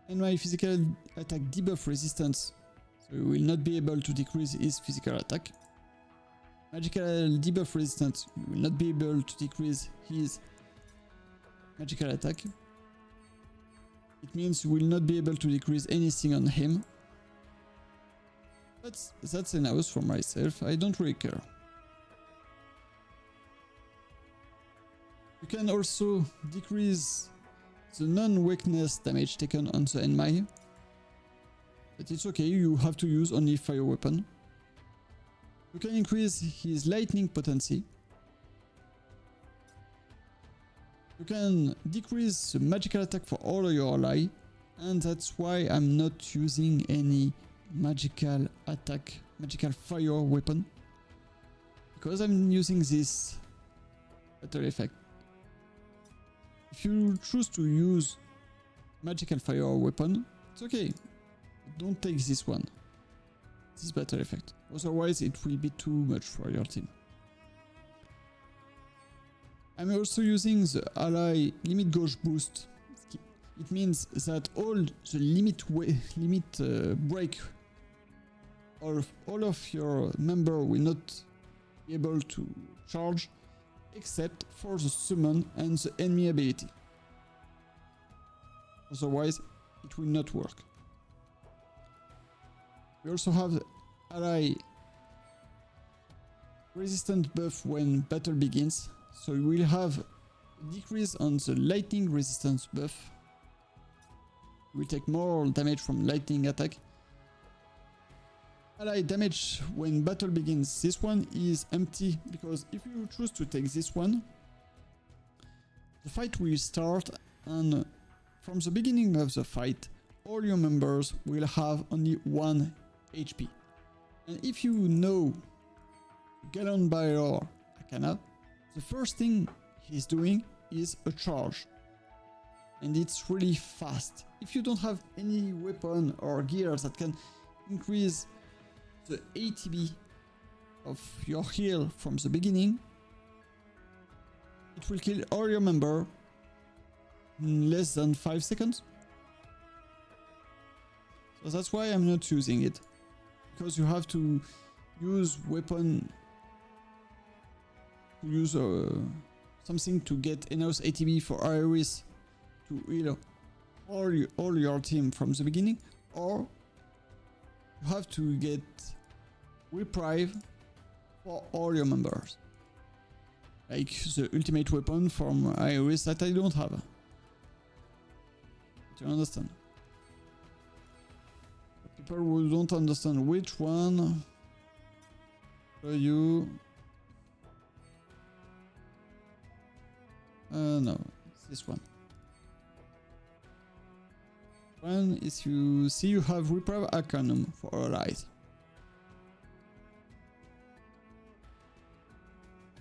Enemy physical attack debuff resistance, so you will not be able to decrease his physical attack. Magical debuff resistance, you will not be able to decrease his magical attack. It means you will not be able to decrease anything on him. But that's enough for myself, I don't really care. You can also decrease the non-weakness damage taken on the enemy. But it's okay, you have to use only fire weapon. You can increase his lightning potency. You can decrease the magical attack for all of your ally, and that's why I'm not using any magical attack, magical fire weapon, because I'm using this battle effect. If you choose to use magical fire weapon, it's okay. Don't take this one, this battle effect. Otherwise it will be too much for your team. I'm also using the ally limit gauge boost. It means that all the limit break of all of your member will not be able to charge except for the summon and the enemy ability. Otherwise it will not work. We also have ally resistant buff when battle begins, so you will have a decrease on the lightning resistance buff. You will take more damage from lightning attack. Ally damage when battle begins, this one is empty, because if you choose to take this one, the fight will start, and from the beginning of the fight all your members will have only 1 HP. And if you know Gallon Barrier Arcana, the first thing he's doing is a charge. And it's really fast. If you don't have any weapon or gear that can increase the ATB of your heal from the beginning, it will kill all your member in less than 5 seconds. So that's why I'm not using it. Because you have to use weapon, to use something to get enough ATB for Iris to heal all your team from the beginning, or you have to get reprieve for all your members, like the ultimate weapon from Iris that I don't have. Do you understand? People who don't understand which one, show you. No, it's this one. One is, you see, you have Reprieve Arcanum for allies.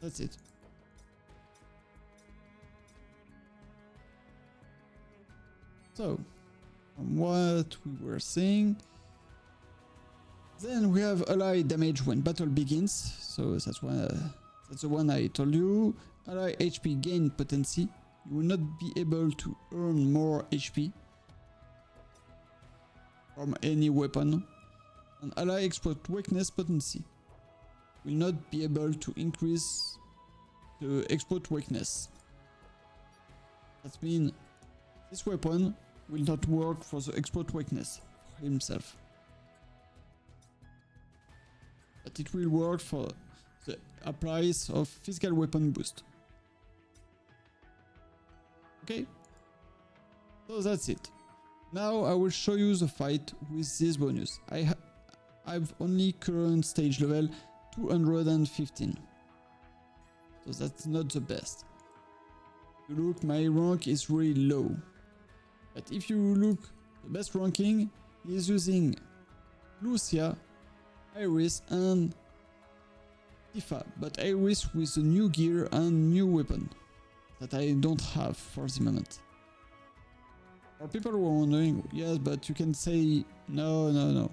That's it. So, from what we were saying, then we have ally damage when battle begins. So that's the one I told you. Ally HP gain potency. You will not be able to earn more HP from any weapon. And ally exploit weakness potency. Will not be able to increase the exploit weakness. That means this weapon will not work for the exploit weakness for himself. But it will work for the price of physical weapon boost. Okay? So that's it. Now I will show you the fight with this bonus. I've only current stage level 215. So that's not the best. You look, my rank is really low. But if you look, the best ranking is using Lucia, Iris and Tifa, but Iris with the new gear and new weapon that I don't have for the moment. For people who are wondering, yes, but you can say no.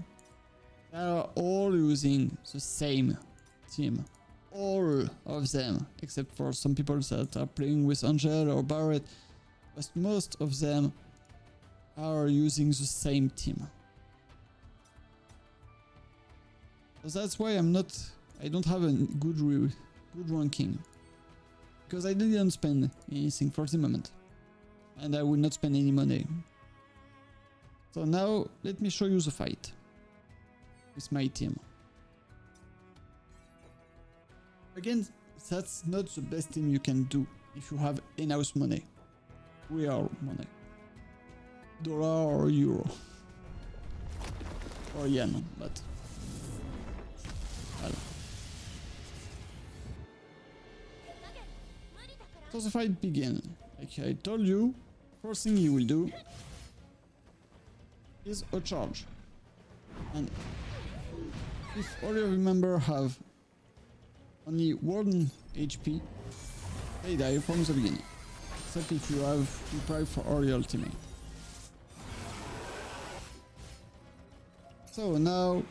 They are all using the same team. All of them, except for some people that are playing with Angel or Barret, but most of them are using the same team. So that's why I don't have a good ranking, because I didn't spend anything for the moment, and I will not spend any money. So now let me show you the fight with my team. Again, that's not the best team you can do if you have in-house money, real money, dollar or euro or yen, but well. So the fight begins. Like I told you, first thing you will do is a charge, and if all your members have only 1 HP, they die from the beginning, except if you have deprived for all your ultimate. So now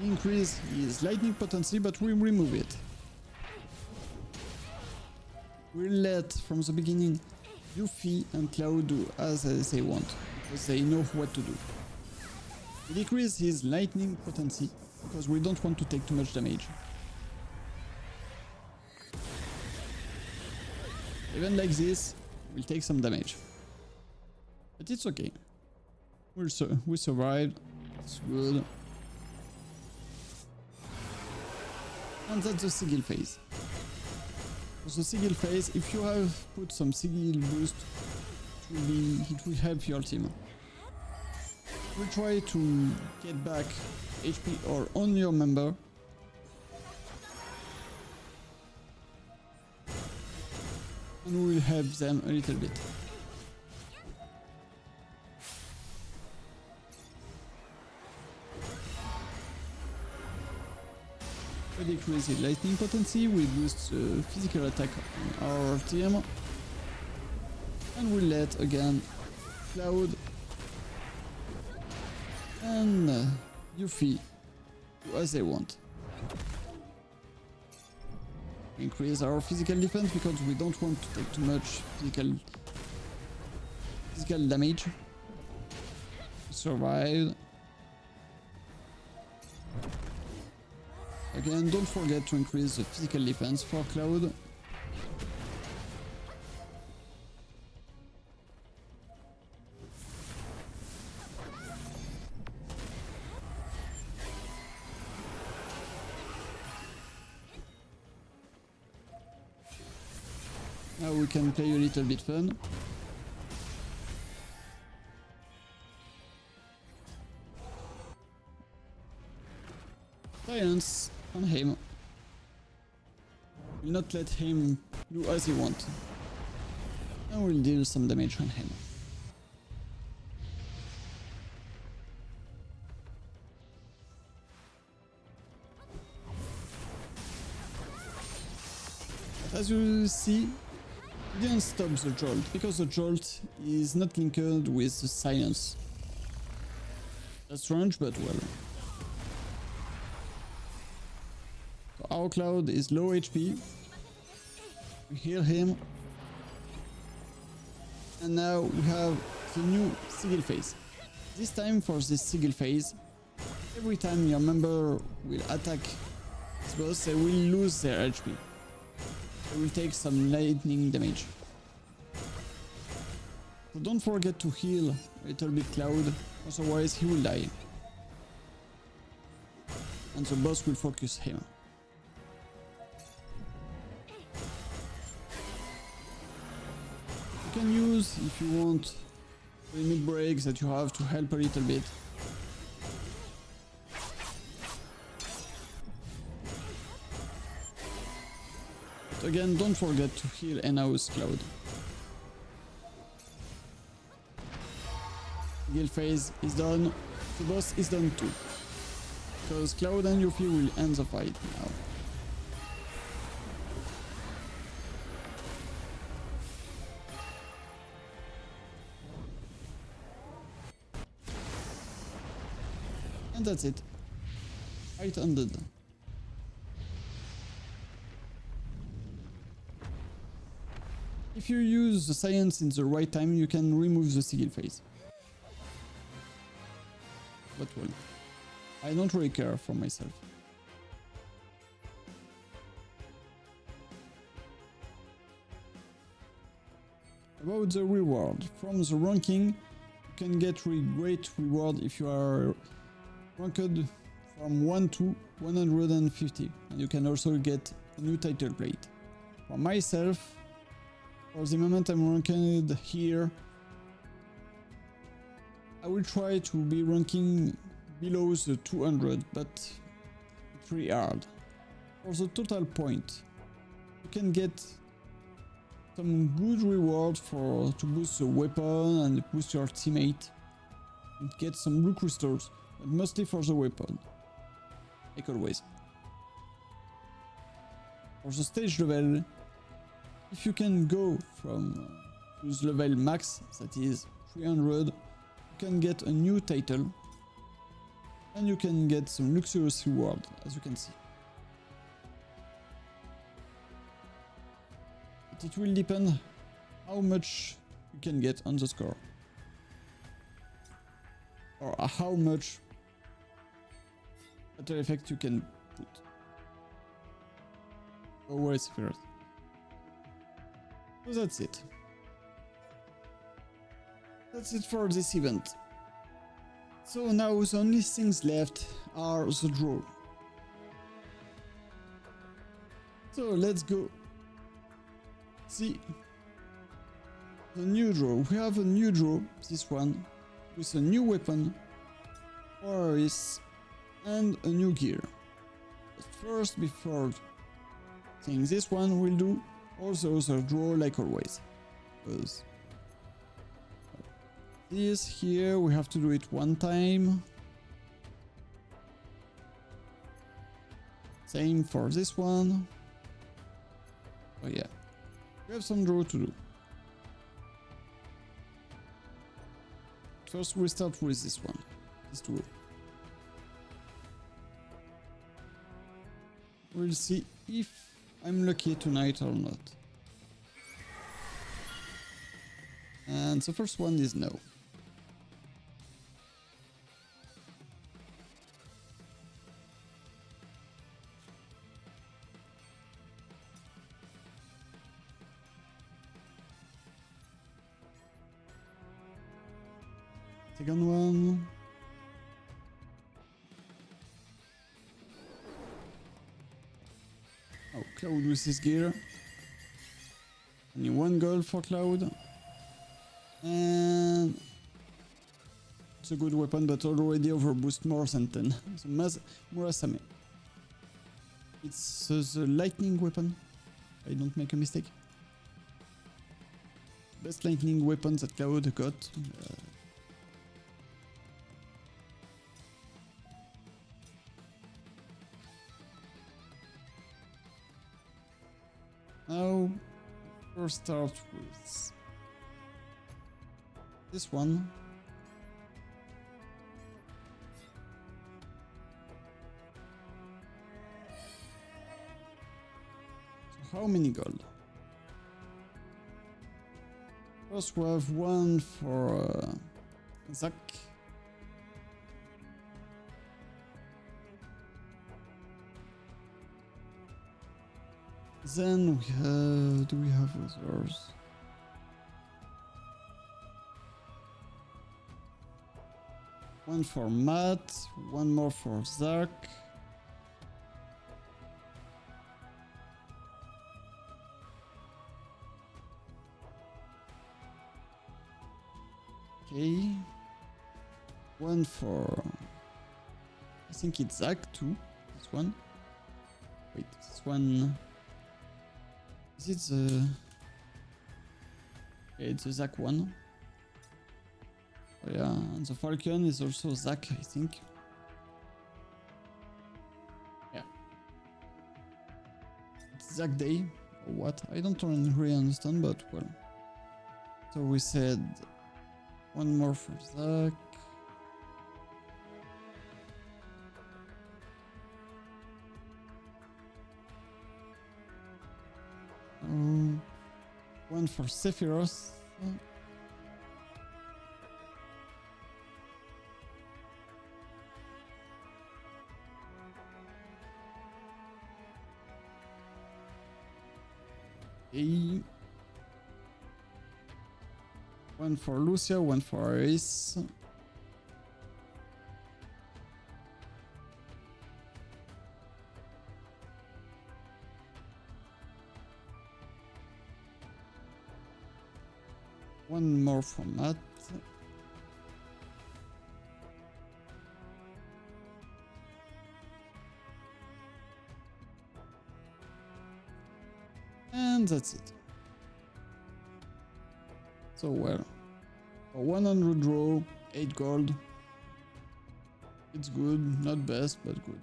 increase his lightning potency, but we remove it. We'll let from the beginning Yuffie and Cloud do as they want, because they know what to do. We decrease his lightning potency because we don't want to take too much damage. Even like this, we'll take some damage, but it's okay. We survived. It's good. And that's the sigil phase. For the sigil phase, if you have put some sigil boost, it will help your team. We'll try to get back HP or on your member. And we will help them a little bit. We decrease the lightning potency, we boost the physical attack on our team, and we let again Cloud and Yuffie do as they want. Increase our physical defense because we don't want to take too much physical damage. Survive. Again, don't forget to increase the physical defense for Cloud. Now we can play a little bit fun. Silence on him. Will not let him do as he wants. And we'll deal some damage on him. As you see, we didn't stop the jolt, because the jolt is not linked with the silence. That's strange, but well. So our Cloud is low HP. We heal him. And now we have the new sigil phase. This time for this sigil phase, every time your member will attack this boss, they will lose their HP. They will take some lightning damage. So don't forget to heal a little bit Cloud, otherwise he will die. And the boss will focus him. You can use, if you want, the mid breaks that you have to help a little bit. But again, don't forget to heal and house Cloud. Guild phase is done. The boss is done too. Because Cloud and Yuffie will end the fight now. And that's it. Fight ended. If you use the science in the right time, you can remove the sigil phase. But well, I don't really care for myself. About the reward. From the ranking, you can get really great reward if you are ranked from 1 to 150. And you can also get a new title plate. For myself, for the moment I'm ranked here, I will try to be ranking below the 200, but it's really hard. For the total point, you can get some good reward for to boost the weapon and boost your teammate. And get some blue crystals, but mostly for the weapon, like always. For the stage level, if you can go from this level max, that is 300, you can get a new title and you can get some luxurious reward, as you can see. But it will depend how much you can get on the score, or how much battle effect you can put. Always first. So that's it. That's it for this event. So now the only things left are the draw. So let's go see the new draw. We have a new draw, this one, with a new weapon, Polaris, and a new gear. But first, before seeing this one, we'll do all the other draw like always. Because this here, we have to do it one time. Same for this one. Oh yeah, we have some draw to do. First we start with this one, this draw. We'll see if I'm lucky tonight or not. And the first one is no. Second one. Oh, Cloud with his gear. Only one gold for Cloud. And it's a good weapon, but already overboost more than 10. So Murasame. It's the lightning weapon. I don't make a mistake. Best lightning weapon that Cloud got. Now, first start with this one. So how many gold? First we have one for Zack. Then we have, do we have others? One for Matt, one more for Zack. Okay. One for, I think it's Zack too. This one. Wait, this one. Is it the... Yeah, it's the Zac one. Oh yeah, and the Falcon is also Zac, I think. Yeah. It's Zac Day, or what? I don't really understand, but well. So we said one more for Zac. One for Sephiroth. One for Lucia, one for Aris. One more for Matt. And that's it. So well, for 100 draw, 8 gold. It's good, not best, but good.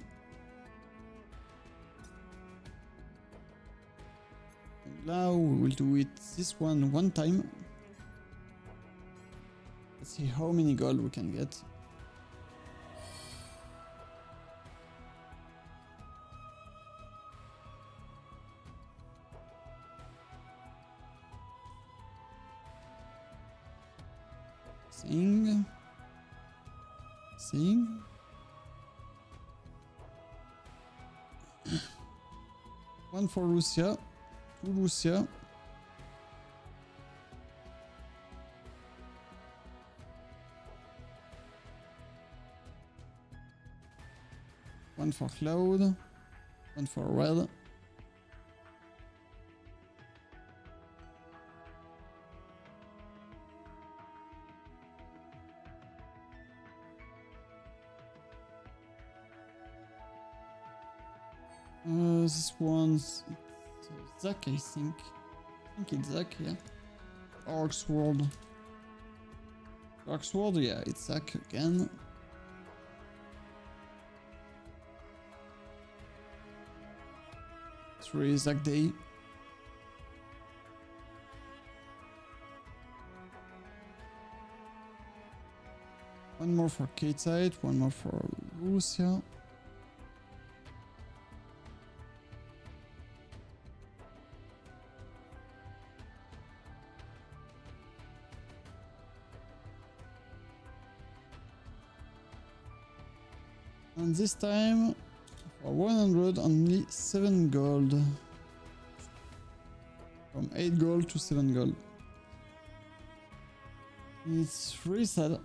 And now we will do it this one time. Let's see how many gold we can get. Sing. One for Lucia, two Lucia. One for Cloud, one for Red. This one's Zac, I think. I think it's Zac, yeah. Arc Sword. Arc Sword, yeah, it's Zac again. Three Zac Day. One more for Kate side, one more for Lucia. And this time, for 100, only 7 gold. From 8 gold to 7 gold. It's really sad.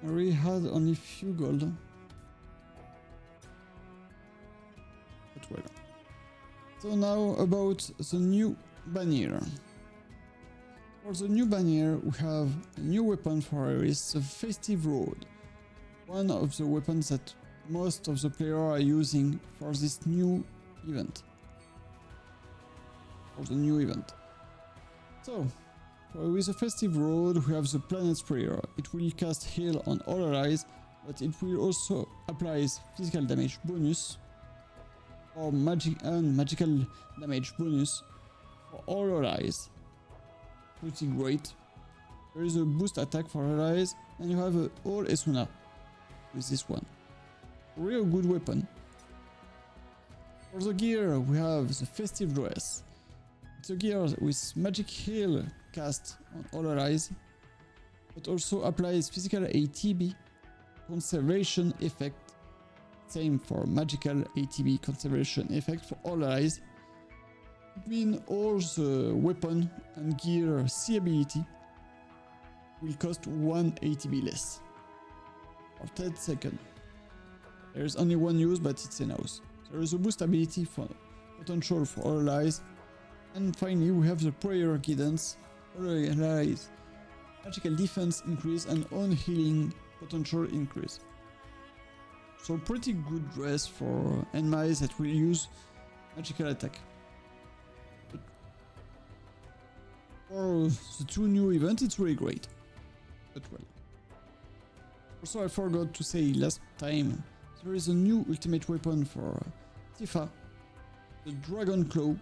I really had only few gold. But well. So now about the new banner. For the new banner, we have a new weapon for Aris, the Festive Road. One of the weapons that most of the players are using for this new event. So, with the Festive Road, we have the Planet Sprayer. It will cast heal on all allies, but it will also apply physical damage bonus or magical damage bonus for all allies. Pretty great. There is a boost attack for allies, and you have all Esuna with this one. Real good weapon. For the gear, we have the Festive Dress. It's a gear with magic heal cast on all allies, but also applies physical ATB conservation effect. Same for magical ATB conservation effect for all allies. It means all the weapon and gear C ability will cost 1 ATB less. For 10 seconds. There is only one use, but it's enough. There is a boost ability for potential for all allies. And finally, we have the prayer guidance. All allies magical defense increase and own healing potential increase. So pretty good dress for enemies that will use magical attack. For the two new events, it's really great. But well. Also, I forgot to say last time, there is a new ultimate weapon for Tifa, the Dragon Claw.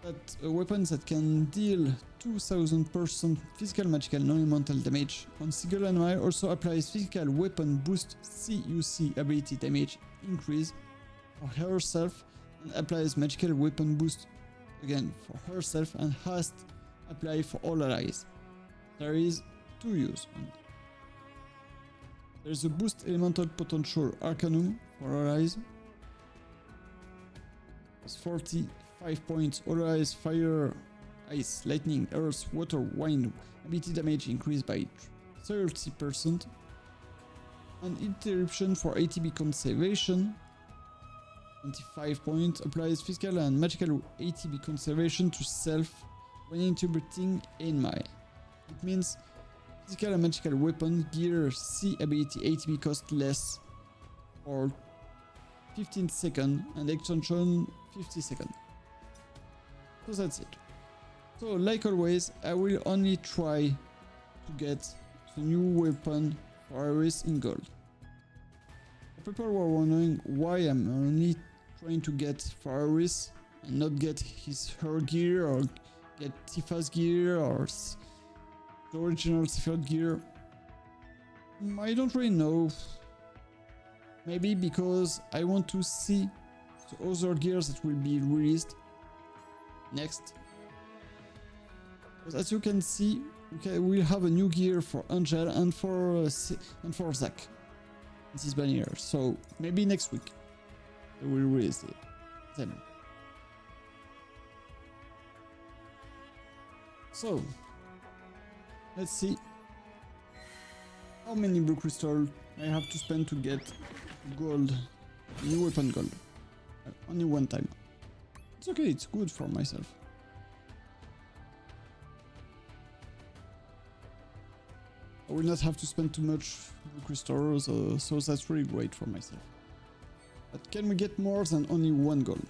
That's a weapon that can deal 2000% physical, magical, non-elemental damage on single enemy. Also applies physical weapon boost CUC ability damage increase for herself and applies magical weapon boost again for herself and has apply for all allies. There is 2 use. There is a boost elemental potential arcanum for allies. It's 45 points. All allies fire, ice, lightning, earth, water, wind ability damage increased by 30%. And interruption for ATB conservation. 25 points. Applies physical and magical ATB conservation to self when interpreting enemy. It means physical and magical weapon gear C ability ATB cost less for 15 seconds and extension 50 seconds. So that's it. So like always, I will only try to get the new weapon for Iris in gold. People were wondering why I'm only trying to get for Iris and not get her gear or get Tifa's gear or the original Tifa gear. I don't really know. Maybe because I want to see the other gears that will be released next. Because as you can see, we'll have a new gear for Angel and for Zack. This is banner. So maybe next week they will release them. So, let's see how many blue crystal I have to spend to get gold, new weapon gold. Only one time. It's okay, it's good for myself. I will not have to spend too much blue crystals, so that's really great for myself. But can we get more than only one gold?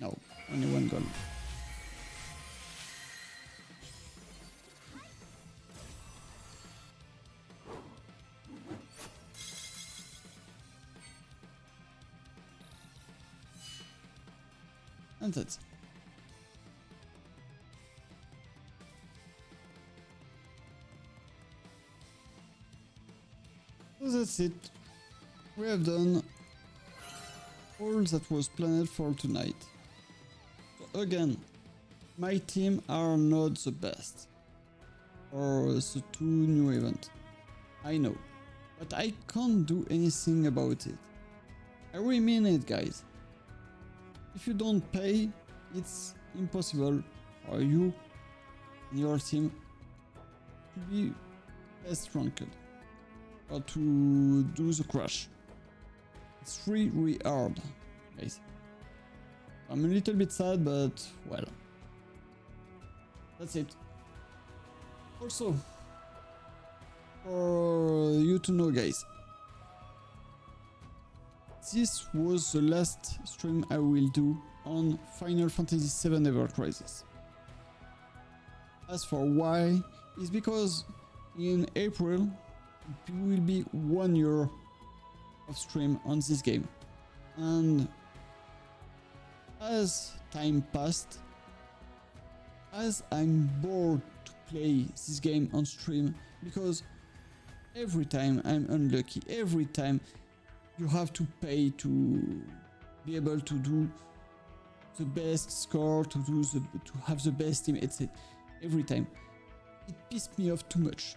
No, only one gold. And that's it. So that's it. We have done all that was planned for tonight. So again, my team are not the best for the 2 new events. I know, but I can't do anything about it. I really mean it, guys. If you don't pay, it's impossible for you and your team to be best ranked or to do the crush. It's really hard, guys. I'm a little bit sad, but well, that's it. Also, for you to know, guys, this was the last stream I will do on Final Fantasy VII Ever Crisis. As for why, is because in April it will be 1 year of stream on this game, and as time passed, as I'm bored to play this game on stream, because every time I'm unlucky, every time you have to pay to be able to do the best score, to have the best team, etc. Every time it pissed me off too much.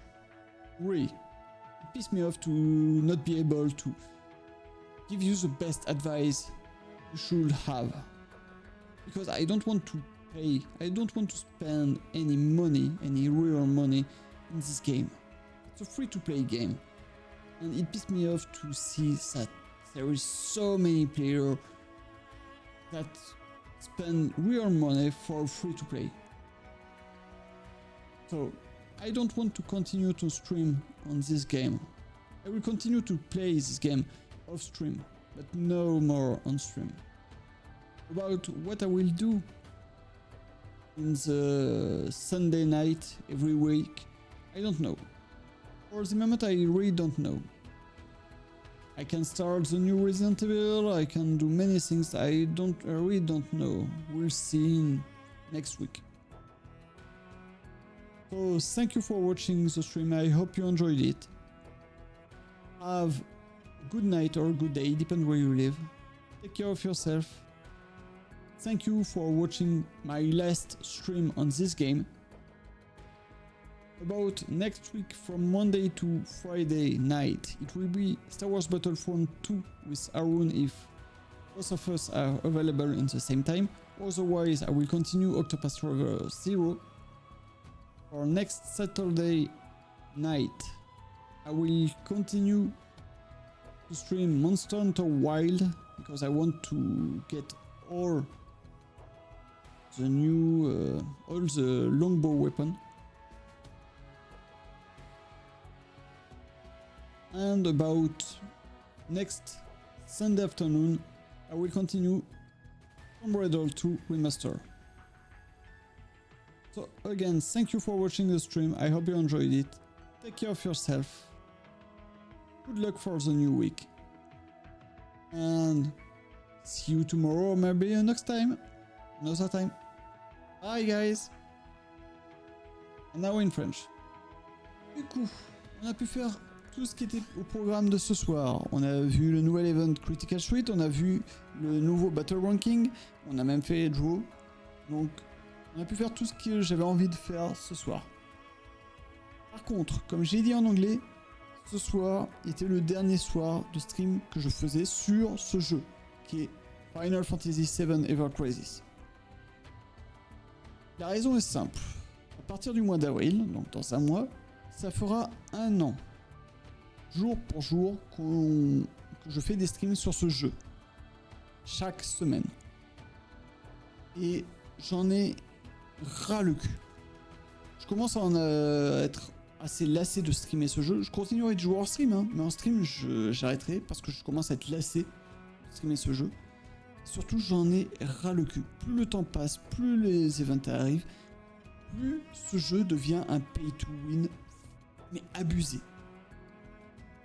Really, it pissed me off to not be able to give you the best advice you should have, because I don't want to pay, I don't want to spend any money, any real money in this game. It's a free-to-play game, and it pissed me off to see that there is so many players that spend real money for free-to-play. So I don't want to continue to stream on this game. I I will continue to play this game off stream, but no more on stream. About what I will do in the Sunday night every week, I don't know. For the moment, I really don't know. I can start the new Resident Evil, I can do many things, I really don't know. We'll see next week. So thank you for watching the stream, I hope you enjoyed it. Have a good night or a good day, depends where you live. Take care of yourself. Thank you for watching my last stream on this game. About next week from Monday to Friday night, it will be Star Wars Battlefront 2 with Arun if both of us are available in the same time. Otherwise, I will continue Octopath Traveler 0. For next Saturday night, I will continue to stream Monster Hunter Wild because I want to get all the new, all the longbow weapon. And about next Sunday afternoon, I will continue Tomb Raider 2 Remaster. So again, thank you for watching the stream, I hope you enjoyed it. Take care of yourself. Good luck for the new week. And see you tomorrow or maybe next time. Another time. Bye guys. And now in French. Du coup, on a pu faire tout ce qui était au programme de ce soir. On a vu le nouvel event Critical Suite, on a vu le nouveau Battle Ranking, on a même fait Draw. Donc on a pu faire tout ce que j'avais envie de faire ce soir. Par contre, comme j'ai dit en anglais, ce soir était le dernier soir de stream que je faisais sur ce jeu, qui est Final Fantasy VII Ever Crisis. La raison est simple. À partir du mois d'avril, donc dans un mois, ça fera un an. Jour pour jour que je fais des streams sur ce jeu chaque semaine et j'en ai ras le cul. Je commence à être assez lassé de streamer ce jeu. Je continuerai de jouer en stream, hein, mais en stream j'arrêterai parce que je commence à être lassé de streamer ce jeu. Surtout j'en ai ras le cul. Plus le temps passe, plus les events arrivent, plus ce jeu devient un pay to win mais abusé.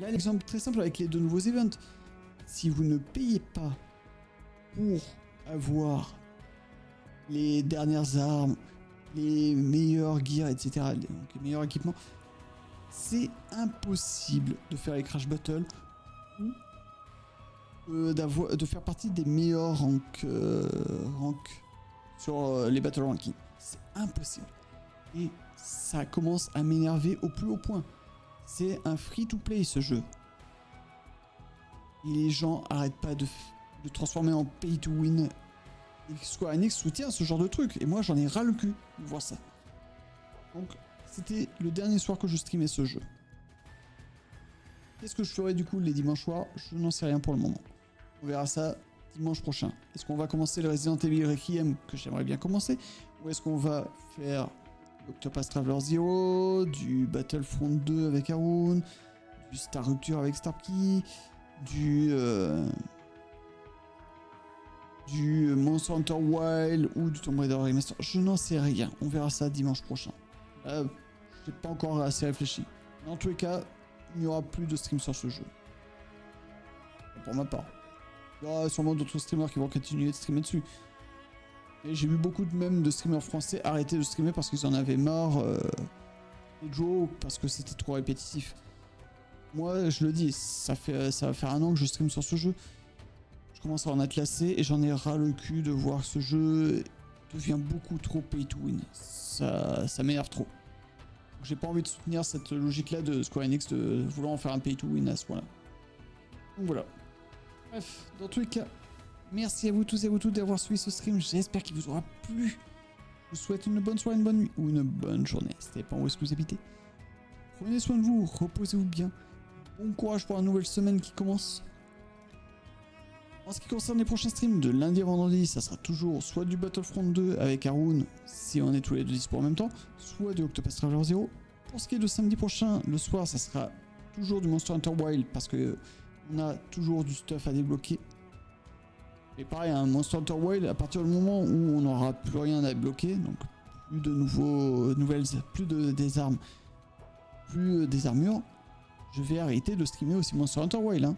Là, l'exemple très simple avec les deux nouveaux events. Si vous ne payez pas pour avoir les dernières armes, les meilleurs gears, etc., donc les meilleurs équipements, c'est impossible de faire les Crash Battles ou de faire partie des meilleurs ranks sur les Battle Rankings. C'est impossible. Et ça commence à m'énerver au plus haut point. C'est un free-to-play ce jeu. Et les gens arrêtent pas de transformer en pay-to-win. Et Square Enix soutient ce genre de truc. Et moi j'en ai ras le cul de voir ça. Donc c'était le dernier soir que je streamais ce jeu. Qu'est-ce que je ferai du coup les dimanches soirs? Je n'en sais rien pour le moment. On verra ça dimanche prochain. Est-ce qu'on va commencer le Resident Evil Requiem que j'aimerais bien commencer? Ou est-ce qu'on va faire Octopath Traveler 0, du Battlefront 2 avec Arun, du Star Rupture avec Starkey, du Monster Hunter Wild ou du Tomb Raider Remaster? Je n'en sais rien, on verra ça dimanche prochain. Là, j'ai pas encore assez réfléchi. Mais en tous les cas, il n'y aura plus de stream sur ce jeu. Pour ma part. Il y aura sûrement d'autres streamers qui vont continuer de streamer dessus. Et j'ai vu beaucoup de streamers français arrêter de streamer parce qu'ils en avaient marre des Joe, parce que c'était trop répétitif. Moi, je le dis, ça va faire un an que je stream sur ce jeu. Je commence à en être lassé et j'en ai ras le cul de voir que ce jeu devient beaucoup trop pay to win. Ça m'énerve trop. J'ai pas envie de soutenir cette logique-là de Square Enix de vouloir en faire un pay to win à ce point-là. Donc voilà. Bref, dans tous les cas, merci à vous tous et à vous toutes d'avoir suivi ce stream. J'espère qu'il vous aura plu. Je vous souhaite une bonne soirée, une bonne nuit ou une bonne journée. Ça dépend où est-ce que vous habitez. Prenez soin de vous, reposez-vous bien. Bon courage pour la nouvelle semaine qui commence. En ce qui concerne les prochains streams, de lundi à vendredi, ça sera toujours soit du Battlefront 2 avec Arun, si on est tous les deux dispo en même temps, soit du Octopath Traveler 0. Pour ce qui est de samedi prochain, le soir, ça sera toujours du Monster Hunter Wild parce que on a toujours du stuff à débloquer. Et pareil, un Monster Hunter Wild, à partir du moment où on n'aura plus rien à débloquer, donc plus de des armes, plus des armures, je vais arrêter de streamer aussi Monster Hunter Wild. Hein.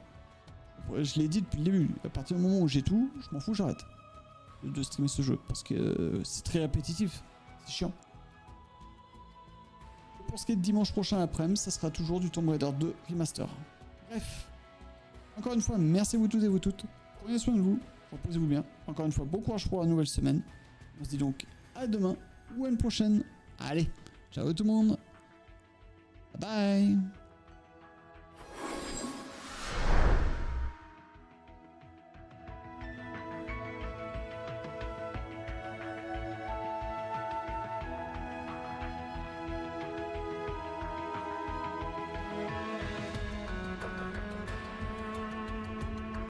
Je l'ai dit depuis le début, à partir du moment où j'ai tout, je m'en fous, j'arrête de streamer ce jeu parce que c'est très répétitif, c'est chiant. Pour ce qui est de dimanche prochain après-midi, ça sera toujours du Tomb Raider 2 Remaster. Bref, encore une fois, merci à vous tous et vous toutes. Prenez soin de vous, reposez-vous bien. Encore une fois, bon courage pour la nouvelle semaine. On se dit donc à demain ou à une prochaine. Allez, ciao tout le monde. Bye bye.